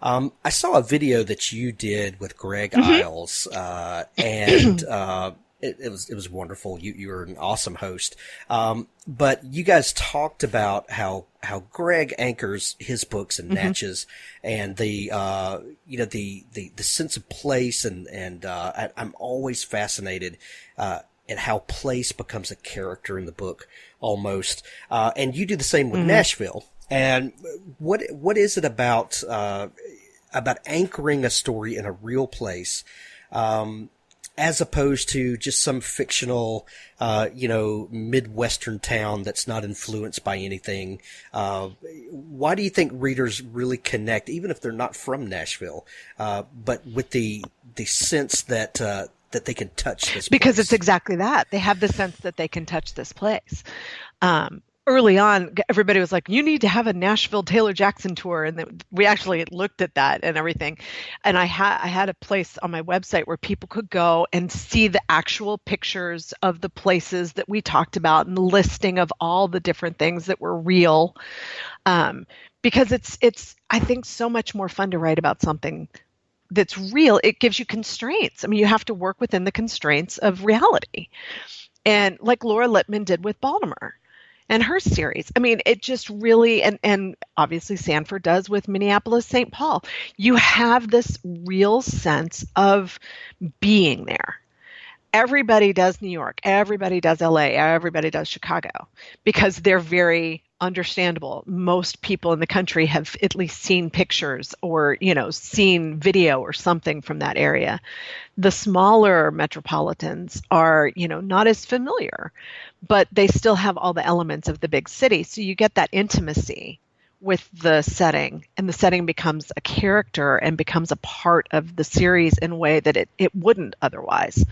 I saw a video that you did with Greg Isles, and it was wonderful. You were an awesome host. But you guys talked about how Greg anchors his books in Natchez, and the sense of place, and I'm always fascinated at how place becomes a character in the book almost. And you do the same with Nashville. And what is it about anchoring a story in a real place, as opposed to just some fictional, Midwestern town that's not influenced by anything? Why do you think readers really connect, even if they're not from Nashville, but with the sense that they can touch this because place? It's exactly that. They have the sense that they can touch this place. Early on, everybody was like, you need to have a Nashville Taylor Jackson tour. And then we actually looked at that and everything. And I had a place on my website where people could go and see the actual pictures of the places that we talked about and the listing of all the different things that were real. Because it's, I think, so much more fun to write about something that's real. It gives you constraints. I mean, you have to work within the constraints of reality. And like Laura Lippman did with Baltimore and her series. I mean, it just really, and obviously Sanford does with Minneapolis, St. Paul. You have this real sense of being there. Everybody does New York. Everybody does LA. Everybody does Chicago because they're very understandable. Most people in the country have at least seen pictures or, seen video or something from that area. The smaller metropolitans are, not as familiar, but they still have all the elements of the big city. So you get that intimacy with the setting, and the setting becomes a character and becomes a part of the series in a way that it wouldn't otherwise.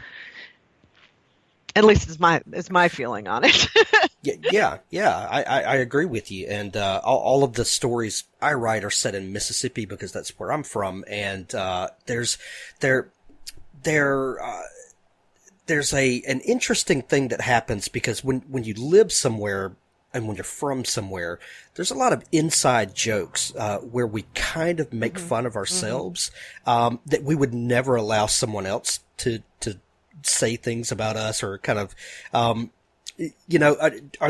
At least is my feeling on it. Yeah. I agree with you. And all of the stories I write are set in Mississippi because that's where I'm from. And there's an interesting thing that happens because when you live somewhere and when you're from somewhere, there's a lot of inside jokes where we kind of make fun of ourselves that we would never allow someone else to say things about us, or kind of, are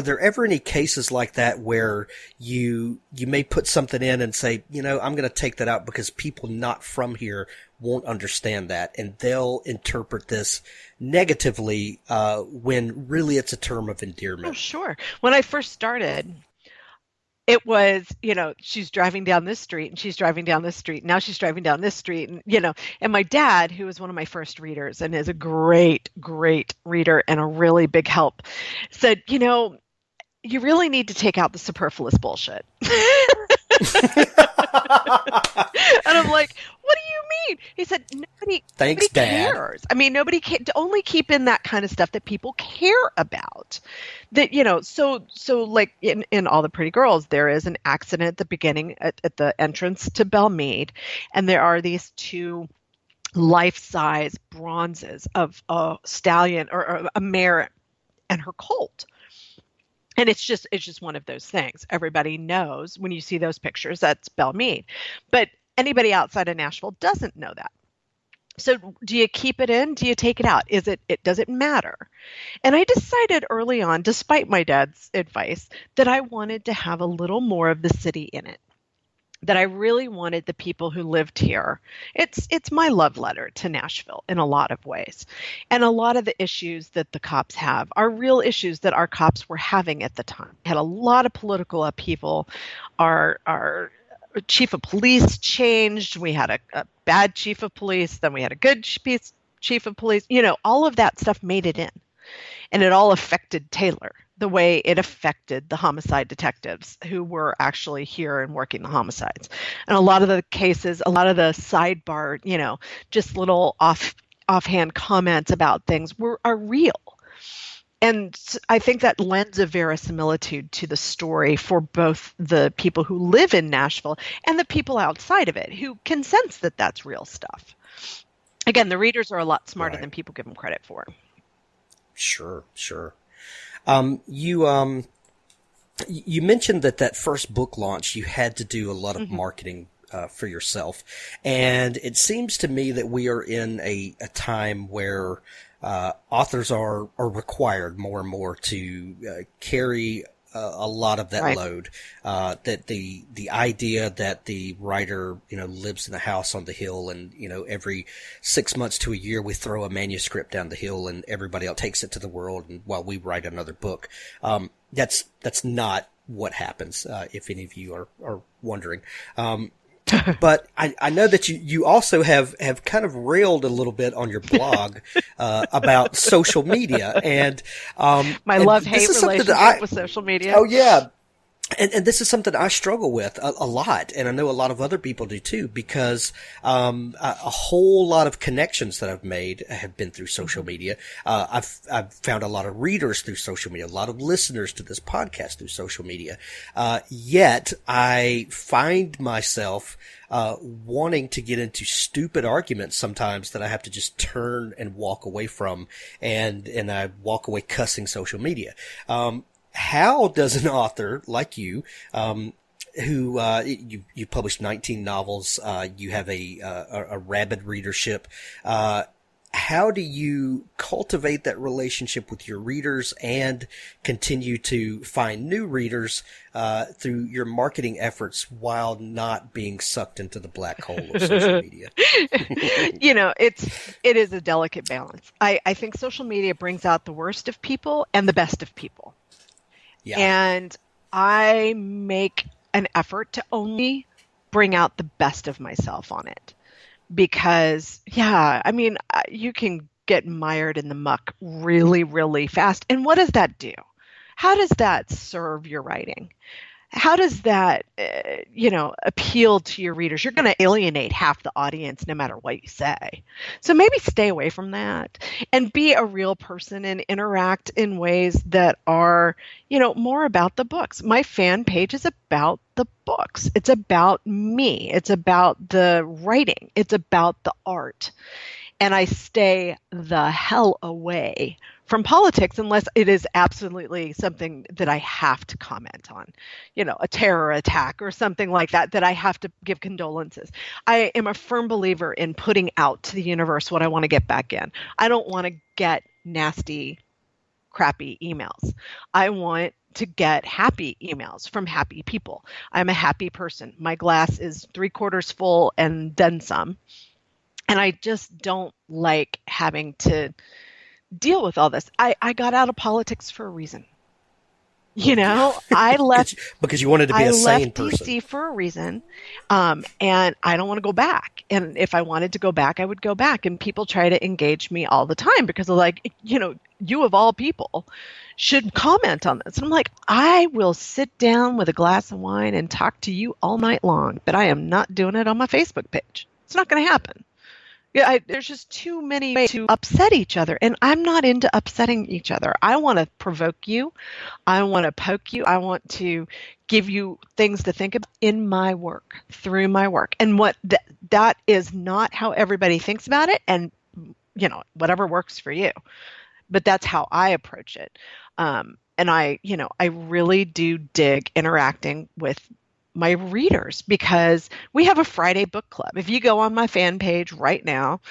there ever any cases like that where you may put something in and say, I'm going to take that out because people not from here won't understand that, and they'll interpret this negatively when really it's a term of endearment? Oh, sure. When I first started, it was, she's driving down this street and she's driving down this street. Now she's driving down this street. And, and my dad, who was one of my first readers and is a great, great reader and a really big help, said, you really need to take out the superfluous bullshit. And I'm like, what do you mean? He said, nobody cares. I mean, nobody can only keep in that kind of stuff that people care about. That, so like in All the Pretty Girls, there is an accident at the beginning at the entrance to Belmead. And there are these two life-size bronzes of a stallion or a mare and her colt. And it's just one of those things. Everybody knows when you see those pictures, that's Belmead. But anybody outside of Nashville doesn't know that. So do you keep it in? Do you take it out? Does it matter? And I decided early on, despite my dad's advice, that I wanted to have a little more of the city in it. That I really wanted the people who lived here. It's my love letter to Nashville in a lot of ways. And a lot of the issues that the cops have are real issues that our cops were having at the time. We had a lot of political upheaval. Our chief of police changed. We had a bad chief of police. Then we had a good chief of police. All of that stuff made it in. And it all affected Taylor the way it affected the homicide detectives who were actually here and working the homicides. And a lot of the cases, a lot of the sidebar, just little offhand comments about things are real. And I think that lends a verisimilitude to the story for both the people who live in Nashville and the people outside of it who can sense that that's real stuff. Again, the readers are a lot smarter than people give them credit for. Sure. You mentioned that first book launch, you had to do a lot of marketing for yourself. And it seems to me that we are in a time where authors are required more and more to carry a lot of that load. That the idea that the writer, lives in a house on the hill and, every 6 months to a year we throw a manuscript down the hill and everybody else takes it to the world and while we write another book. That's not what happens, if any of you are wondering. But I know that you also have kind of railed a little bit on your blog about social media and my love-hate relationship with social media. Oh yeah. And this is something I struggle with a lot, and I know a lot of other people do too, because a whole lot of connections that I've made have been through social media. I've found a lot of readers through social media, a lot of listeners to this podcast through social media. Yet I find myself wanting to get into stupid arguments sometimes that I have to just turn and walk away from, and I walk away cussing social media. How does an author like you, who you published 19 novels, you have a rabid readership, how do you cultivate that relationship with your readers and continue to find new readers through your marketing efforts while not being sucked into the black hole of social media? It is a delicate balance. I think social media brings out the worst of people and the best of people. Yeah. And I make an effort to only bring out the best of myself on it. Because, you can get mired in the muck really, really fast. And what does that do? How does that serve your writing? How does that, appeal to your readers? You're going to alienate half the audience no matter what you say. So maybe stay away from that and be a real person and interact in ways that are, more about the books. My fan page is about the books. It's about me. It's about the writing. It's about the art. And I stay the hell away from politics unless it is absolutely something that I have to comment on, a terror attack or something like that I have to give condolences. I am a firm believer in putting out to the universe what I want to get back in. I don't want to get nasty, crappy emails. I want to get happy emails from happy people. I'm a happy person. My glass is 3/4 full and then some. And I just don't like having to deal with all this. I got out of politics for a reason. I left because you wanted to be a sane person. I left DC for a reason, and I don't want to go back. And if I wanted to go back, I would go back. And people try to engage me all the time because they're like, you of all people should comment on this. And I'm like, I will sit down with a glass of wine and talk to you all night long, but I am not doing it on my Facebook page. It's not going to happen. Yeah, there's just too many ways to upset each other, and I'm not into upsetting each other. I want to provoke you. I want to poke you. I want to give you things to think about in my work, through my work. And what that is not how everybody thinks about it, and whatever works for you. But that's how I approach it. And I really do dig interacting with my readers because we have a Friday book club. If you go on my fan page right now,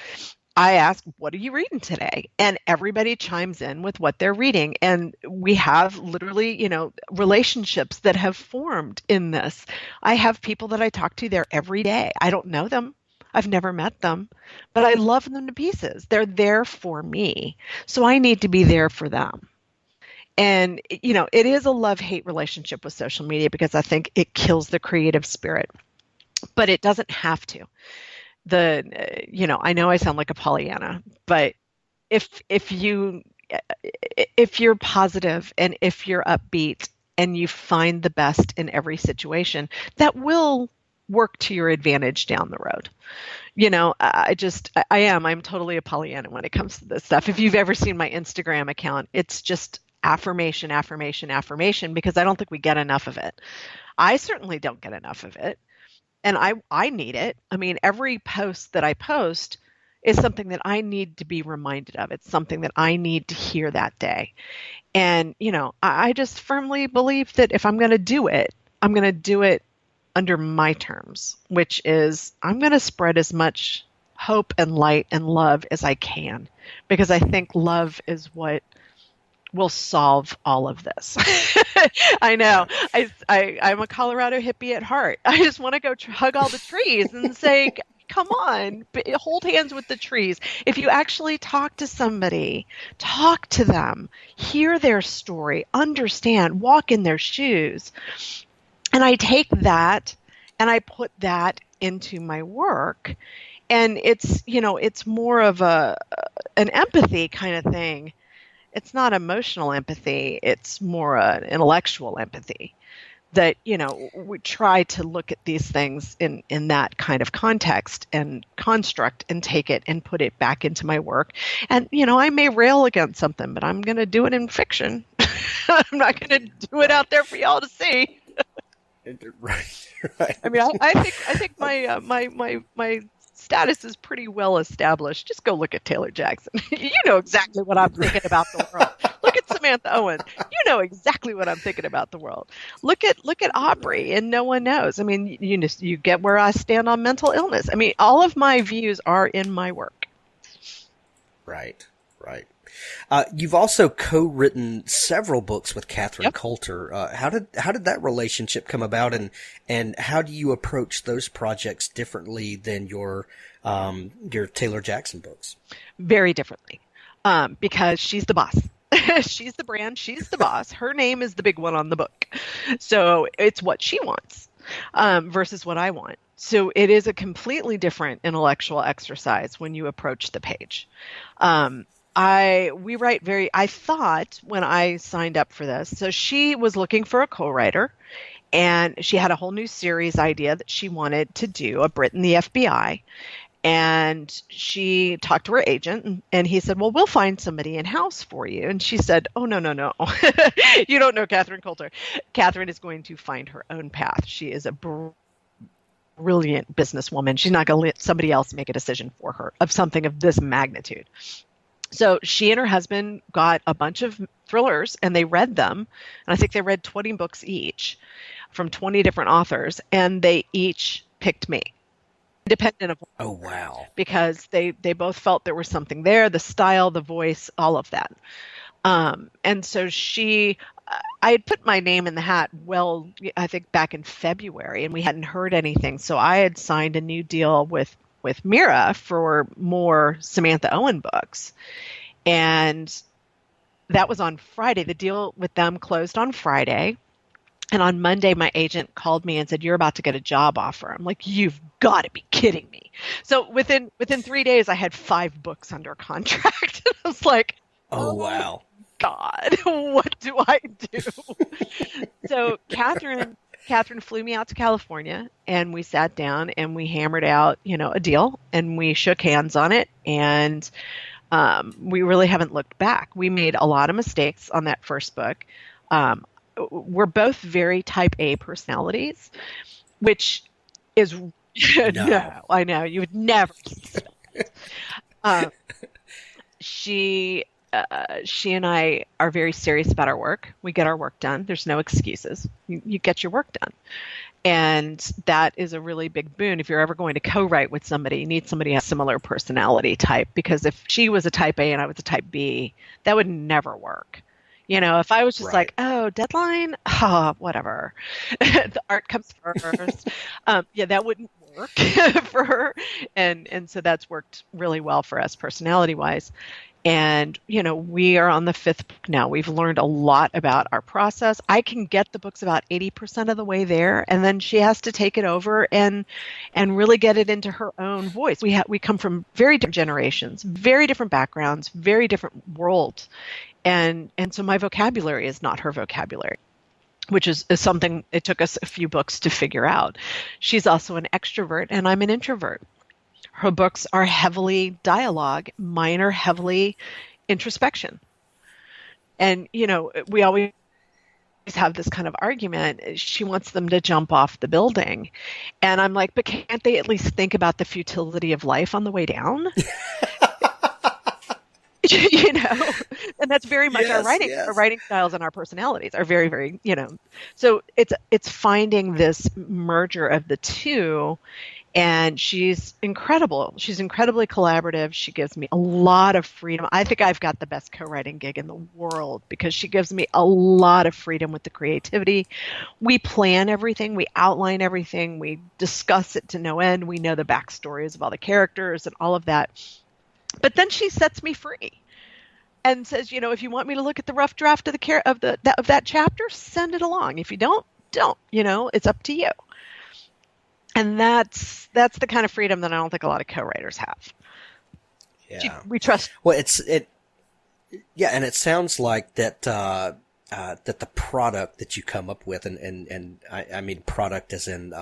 I ask, what are you reading today? And everybody chimes in with what they're reading. And we have literally, relationships that have formed in this. I have people that I talk to there every day. I don't know them. I've never met them, but I love them to pieces. They're there for me. So I need to be there for them. And, it is a love-hate relationship with social media because I think it kills the creative spirit, but it doesn't have to. I know I sound like a Pollyanna, but if you're positive and if you're upbeat and you find the best in every situation, that will work to your advantage down the road. I'm totally a Pollyanna when it comes to this stuff. If you've ever seen my Instagram account, it's just affirmation, affirmation, affirmation, because I don't think we get enough of it. I certainly don't get enough of it. And I need it. I mean, every post that I post is something that I need to be reminded of. It's something that I need to hear that day. And, I just firmly believe that if I'm going to do it, I'm going to do it under my terms, which is I'm going to spread as much hope and light and love as I can, because I think love is what will solve all of this. I know. I'm a Colorado hippie at heart. I just want to go hug all the trees and say, come on, hold hands with the trees. If you actually talk to somebody, talk to them, hear their story, understand, walk in their shoes. And I take that and I put that into my work. And it's more of an empathy kind of thing. It's not emotional empathy. It's more an intellectual empathy that, we try to look at these things in that kind of context and construct and take it and put it back into my work. And, I may rail against something, but I'm going to do it in fiction. I'm not going to do it out there for y'all to see. Right. I mean, I think my status is pretty well established. Just go look at Taylor Jackson. You know exactly what I'm thinking about the world. Look at Samantha Owens. You know exactly what I'm thinking about the world. Look at Aubrey, and no one knows. I mean, you get where I stand on mental illness. I mean, all of my views are in my work. Right. You've also co-written several books with Katherine Coulter. How did that relationship come about, and how do you approach those projects differently than your Taylor Jackson books? Very differently, because she's the boss. She's the brand. She's the boss. Her name is the big one on the book. So it's what she wants versus what I want. So it is a completely different intellectual exercise when you approach the page. I thought when I signed up for this, so she was looking for a co-writer, and she had a whole new series idea that she wanted to do, a Brit in the FBI. And she talked to her agent, and he said, well, we'll find somebody in-house for you. And she said, oh, no. You don't know Katherine Coulter. Katherine is going to find her own path. She is a brilliant businesswoman. She's not going to let somebody else make a decision for her of something of this magnitude. So she and her husband got a bunch of thrillers, and they read them. And I think they read 20 books each from 20 different authors, and they each picked me. Independent of oh wow, because they both felt there was something there, the style, the voice, all of that. And so I had put my name in the hat, well, I think back in February, and we hadn't heard anything. So I had signed a new deal with Mira for more Samantha Owens books. And that was on Friday. The deal with them closed on Friday. And on Monday, my agent called me and said, you're about to get a job offer. I'm like, you've got to be kidding me. So within 3 days, I had 5 books under contract. I was like, oh, wow. God, what do I do? So Katherine flew me out to California, and we sat down and we hammered out, a deal, and we shook hands on it. And we really haven't looked back. We made a lot of mistakes on that first book. We're both very type A personalities, which is no, I know you would never suspect. She and I are very serious about our work. We get our work done. There's no excuses. You get your work done. And that is a really big boon. If you're ever going to co-write with somebody, you need somebody who has a similar personality type, because if she was a type A and I was a type B, that would never work. If I was just like, oh, deadline, whatever. The art comes first. That wouldn't work for her. And so that's worked really well for us personality-wise. And, we are on the 5th book now. We've learned a lot about our process. I can get the books about 80% of the way there, and then she has to take it over and really get it into her own voice. We come from very different generations, very different backgrounds, very different worlds. And so my vocabulary is not her vocabulary, which is something it took us a few books to figure out. She's also an extrovert, and I'm an introvert. Her books are heavily dialogue. Mine are heavily introspection. And, we always have this kind of argument. She wants them to jump off the building. And I'm like, but can't they at least think about the futility of life on the way down? And that's very much our writing. Yes. Our writing styles and our personalities are very, very, So it's finding this merger of the two. And she's incredible. She's incredibly collaborative. She gives me a lot of freedom. I think I've got the best co-writing gig in the world because she gives me a lot of freedom with the creativity. We plan everything. We outline everything. We discuss it to no end. We know the backstories of all the characters and all of that. But then she sets me free and says, if you want me to look at the rough draft of that chapter, send it along. If you don't. It's up to you. And that's the kind of freedom that I don't think a lot of co-writers have. Yeah, we trust. Well, and it sounds like that that the product that you come up with, and I mean product as in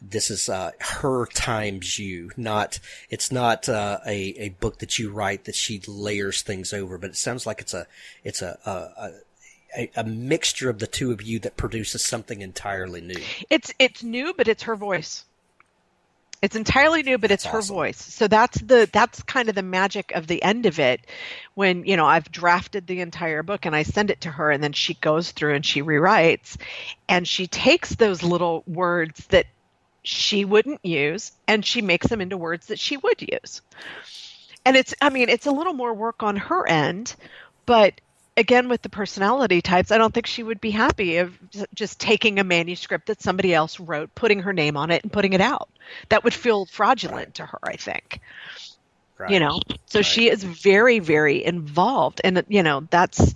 this is her times you. It's not a book that you write that she layers things over, but it sounds like it's a mixture of the two of you that produces something entirely new. It's new, but it's her voice. It's entirely new, but it's her awesome. voice. So that's kind of the magic of the end of it. When, I've drafted the entire book and I send it to her, and then she goes through and she rewrites, and she takes those little words that she wouldn't use and she makes them into words that she would use. And it's a little more work on her end, but again, with the personality types, I don't think she would be happy of just taking a manuscript that somebody else wrote, putting her name on it, and putting it out. That would feel fraudulent to her, I think. Right. So she is very, very involved. And, that's,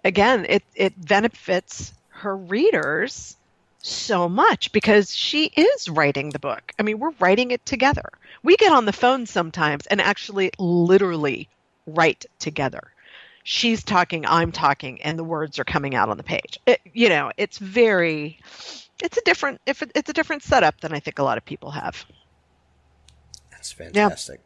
again, it benefits her readers so much because she is writing the book. I mean, we're writing it together. We get on the phone sometimes and actually literally write together. She's talking, I'm talking, and the words are coming out on the page. It's a different setup than I think a lot of people have. That's fantastic.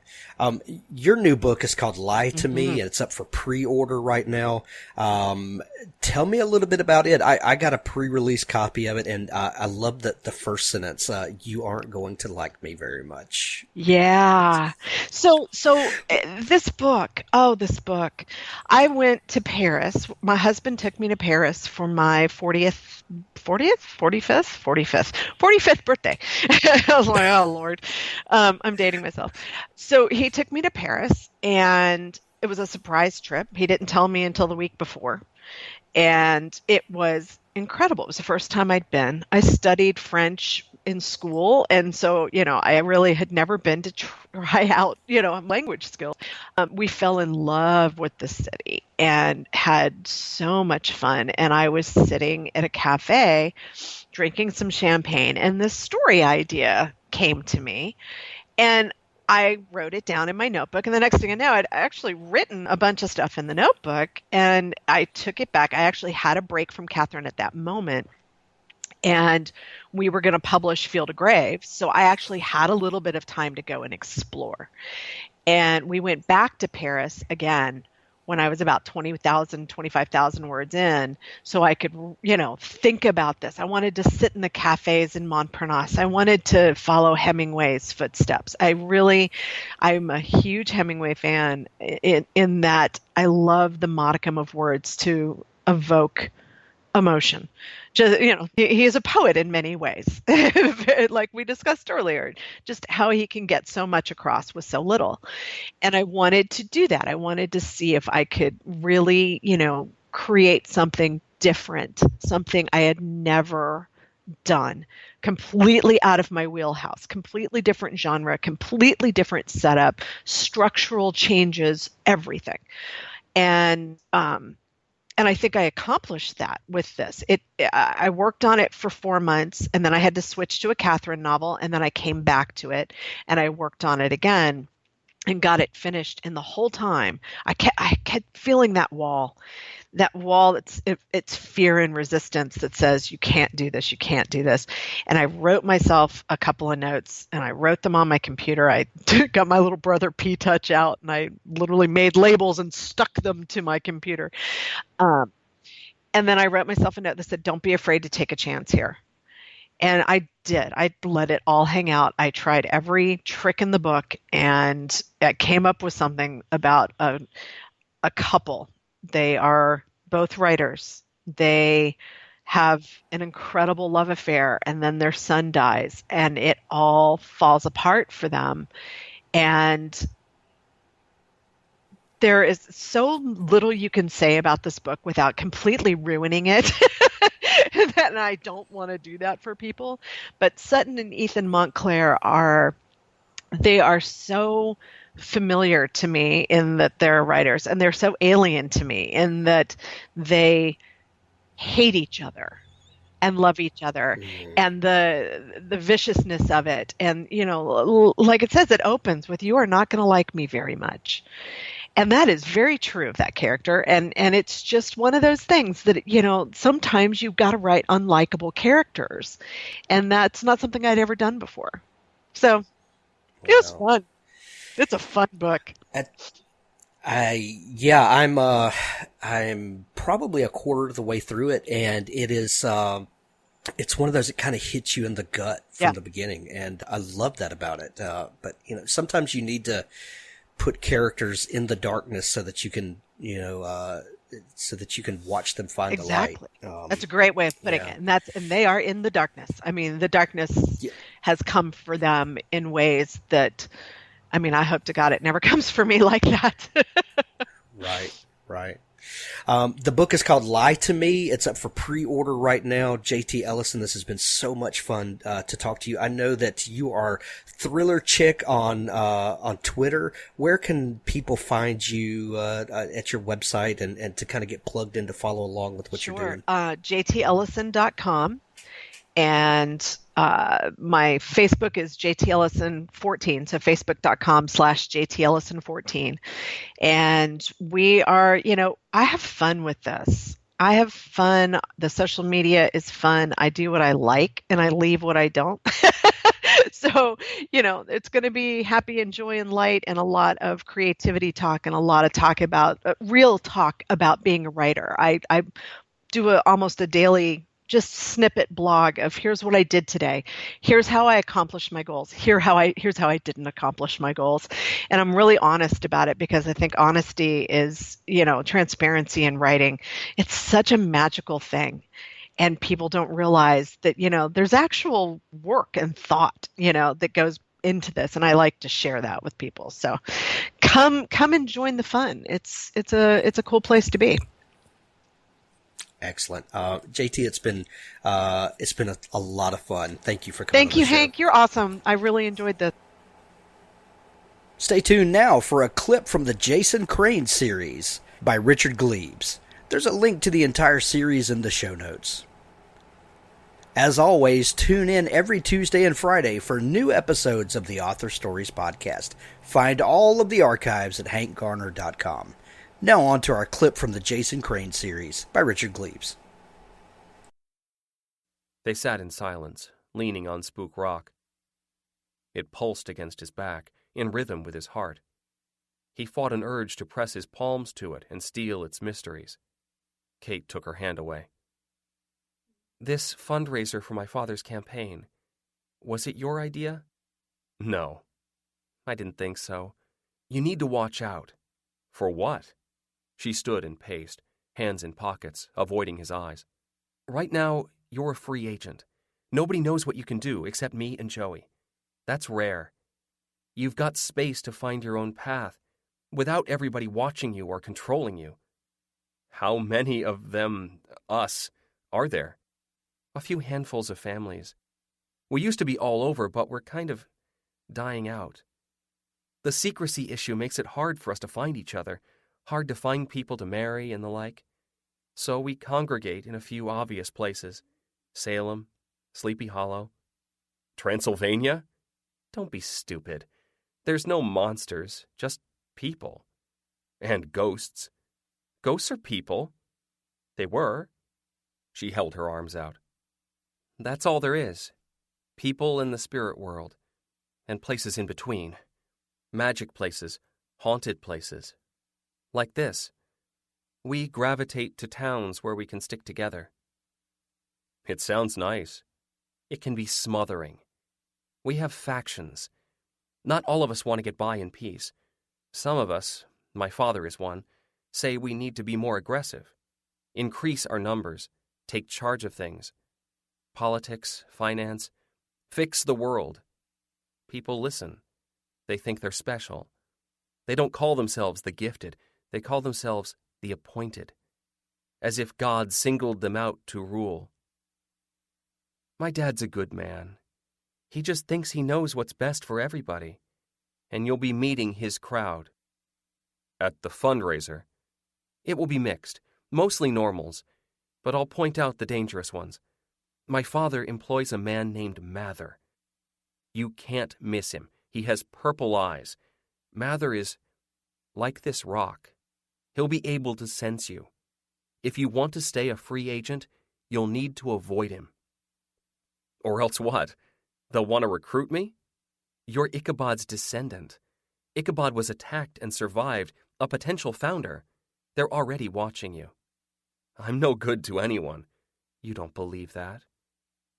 Your new book is called Lie to Me, and it's up for pre-order right now. Tell me a little bit about it. I got a pre-release copy of it, and I love the first sentence. You aren't going to like me very much. Yeah. So this book, I went to Paris. My husband took me to Paris for my 45th birthday. I was like, oh Lord, I'm dating myself. So he took me to Paris, and it was a surprise trip. He didn't tell me until the week before, and it was incredible. It was the first time I'd been. I studied French in school, and so I really had never been to try out language skills. We fell in love with the city and had so much fun. And I was sitting at a cafe drinking some champagne, and this story idea came to me, and I wrote it down in my notebook. And the next thing I know, I'd actually written a bunch of stuff in the notebook, and I took it back. I actually had a break from Catherine at that moment, and we were going to publish Field of Graves. So I actually had a little bit of time to go and explore. And we went back to Paris again when I was about 20,000, 25,000 words in, so I could, think about this. I wanted to sit in the cafes in Montparnasse. I wanted to follow Hemingway's footsteps. I'm a huge Hemingway fan in that I love the modicum of words to evoke emotion. Just, he is a poet in many ways, like we discussed earlier, just how he can get so much across with so little. And I wanted to do that. I wanted to see if I could really, create something different, something I had never done, completely out of my wheelhouse, completely different genre, completely different setup, structural changes, everything. And I think I accomplished that with this. I worked on it for 4 months, and then I had to switch to a Catherine novel, and then I came back to it, and I worked on it again and got it finished. And the whole time, I kept feeling that wall. It's fear and resistance that says, you can't do this, you can't do this. And I wrote myself a couple of notes, and I wrote them on my computer. I got my little brother P-Touch out, and I literally made labels and stuck them to my computer. And then I wrote myself a note that said, don't be afraid to take a chance here. And I did. I let it all hang out. I tried every trick in the book, and I came up with something about a couple. They are both writers. They have an incredible love affair, and then their son dies, and it all falls apart for them. And there is so little you can say about this book without completely ruining it. And I don't want to do that for people. But Sutton and Ethan Montclair are so familiar to me in that they're writers, and they're so alien to me in that they hate each other and love each other, and the viciousness of it. And, like it says, it opens with, you are not going to like me very much. And that is very true of that character. And it's just one of those things that, sometimes you've got to write unlikable characters. And that's not something I'd ever done before. So it was fun. It's a fun book. I'm probably a quarter of the way through it, and it is, it's one of those that kind of hits you in the gut from the beginning. And I love that about it. But sometimes you need to put characters in the darkness so that you can, so that you can watch them find the light. That's a great way of putting it. And they are in the darkness. I mean, the darkness has come for them in ways that, I hope to God it never comes for me like that. Right. The book is called Lie to Me. It's up for pre-order right now. JT Ellison, this has been so much fun to talk to you. I know that you are Thriller Chick on Twitter. Where can people find you at your website and to kind of get plugged in to follow along with what you're doing? JTEllison.com. And my Facebook is JT Ellison 14, so facebook.com/JT Ellison 14. And we are, I have fun with this. I have fun. The social media is fun. I do what I like and I leave what I don't. So, it's going to be happy and joy and light and a lot of creativity talk and a lot of talk about real talk about being a writer. I do almost a daily just snippet blog of here's what I did today. Here's how I accomplished my goals. Here's how I didn't accomplish my goals. And I'm really honest about it because I think honesty is, transparency in writing. It's such a magical thing. And people don't realize that, there's actual work and thought, that goes into this. And I like to share that with people. So come and join the fun. It's a cool place to be. Excellent. JT, it's been a lot of fun. Thank you for coming. Thank you, Hank. You're awesome. I really enjoyed this. Stay tuned now for a clip from the Jason Crane series by Richard Glebes. There's a link to the entire series in the show notes. As always, tune in every Tuesday and Friday for new episodes of the Author Stories podcast. Find all of the archives at hankgarner.com. Now on to our clip from the Jason Crane series by Richard Glebes. They sat in silence, leaning on Spook Rock. It pulsed against his back, in rhythm with his heart. He fought an urge to press his palms to it and steal its mysteries. Kate took her hand away. This fundraiser for my father's campaign, was it your idea? No, I didn't think so. You need to watch out. For what? She stood and paced, hands in pockets, avoiding his eyes. Right now, you're a free agent. Nobody knows what you can do except me and Joey. That's rare. You've got space to find your own path, without everybody watching you or controlling you. How many of them, us, are there? A few handfuls of families. We used to be all over, but we're kind of dying out. The secrecy issue makes it hard for us to find each other, hard to find people to marry and the like. So we congregate in a few obvious places. Salem, Sleepy Hollow. Transylvania? Don't be stupid. There's no monsters, just people. And ghosts. Ghosts are people. They were. She held her arms out. That's all there is. People in the spirit world. And places in between. Magic places, haunted places. Like this. We gravitate to towns where we can stick together. It sounds nice. It can be smothering. We have factions. Not all of us want to get by in peace. Some of us, my father is one, say we need to be more aggressive. Increase our numbers. Take charge of things. Politics, finance. Fix the world. People listen. They think they're special. They don't call themselves the gifted. They call themselves the appointed. As if God singled them out to rule. My dad's a good man. He just thinks he knows what's best for everybody. And you'll be meeting his crowd. At the fundraiser. It will be mixed, mostly normals, but I'll point out the dangerous ones. My father employs a man named Mather. You can't miss him. He has purple eyes. Mather is like this rock. He'll be able to sense you. If you want to stay a free agent, you'll need to avoid him. Or else what? They'll want to recruit me? You're Ichabod's descendant. Ichabod was attacked and survived, a potential founder. They're already watching you. I'm no good to anyone. You don't believe that.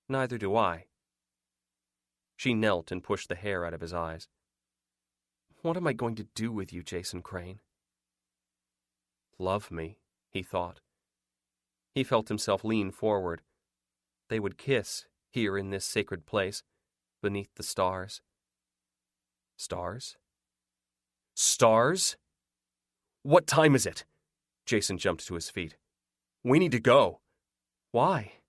Neither do I. She knelt and pushed the hair out of his eyes. What am I going to do with you, Jason Crane? Love me, he thought. He felt himself lean forward. They would kiss here in this sacred place, beneath the stars. Stars? Stars? What time is it? Jason jumped to his feet. "We need to go." "Why?"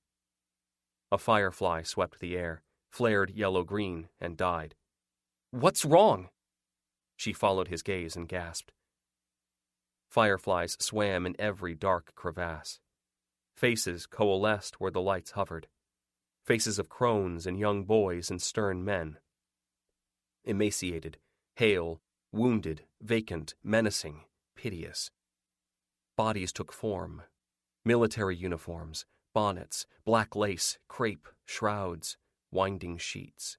A firefly swept the air, flared yellow-green, and died. "What's wrong?" She followed his gaze and gasped. Fireflies swam in every dark crevasse. Faces coalesced where the lights hovered. Faces of crones and young boys and stern men. Emaciated, hale, wounded, vacant, menacing, piteous. Bodies took form. Military uniforms, bonnets, black lace, crepe, shrouds, winding sheets.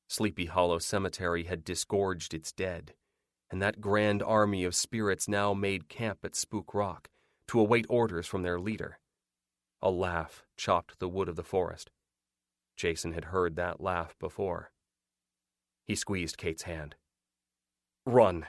Sleepy Hollow Cemetery had disgorged its dead, and that grand army of spirits now made camp at Spook Rock to await orders from their leader. A laugh chopped the wood of the forest. Jason had heard that laugh before. He squeezed Kate's hand. "Run,"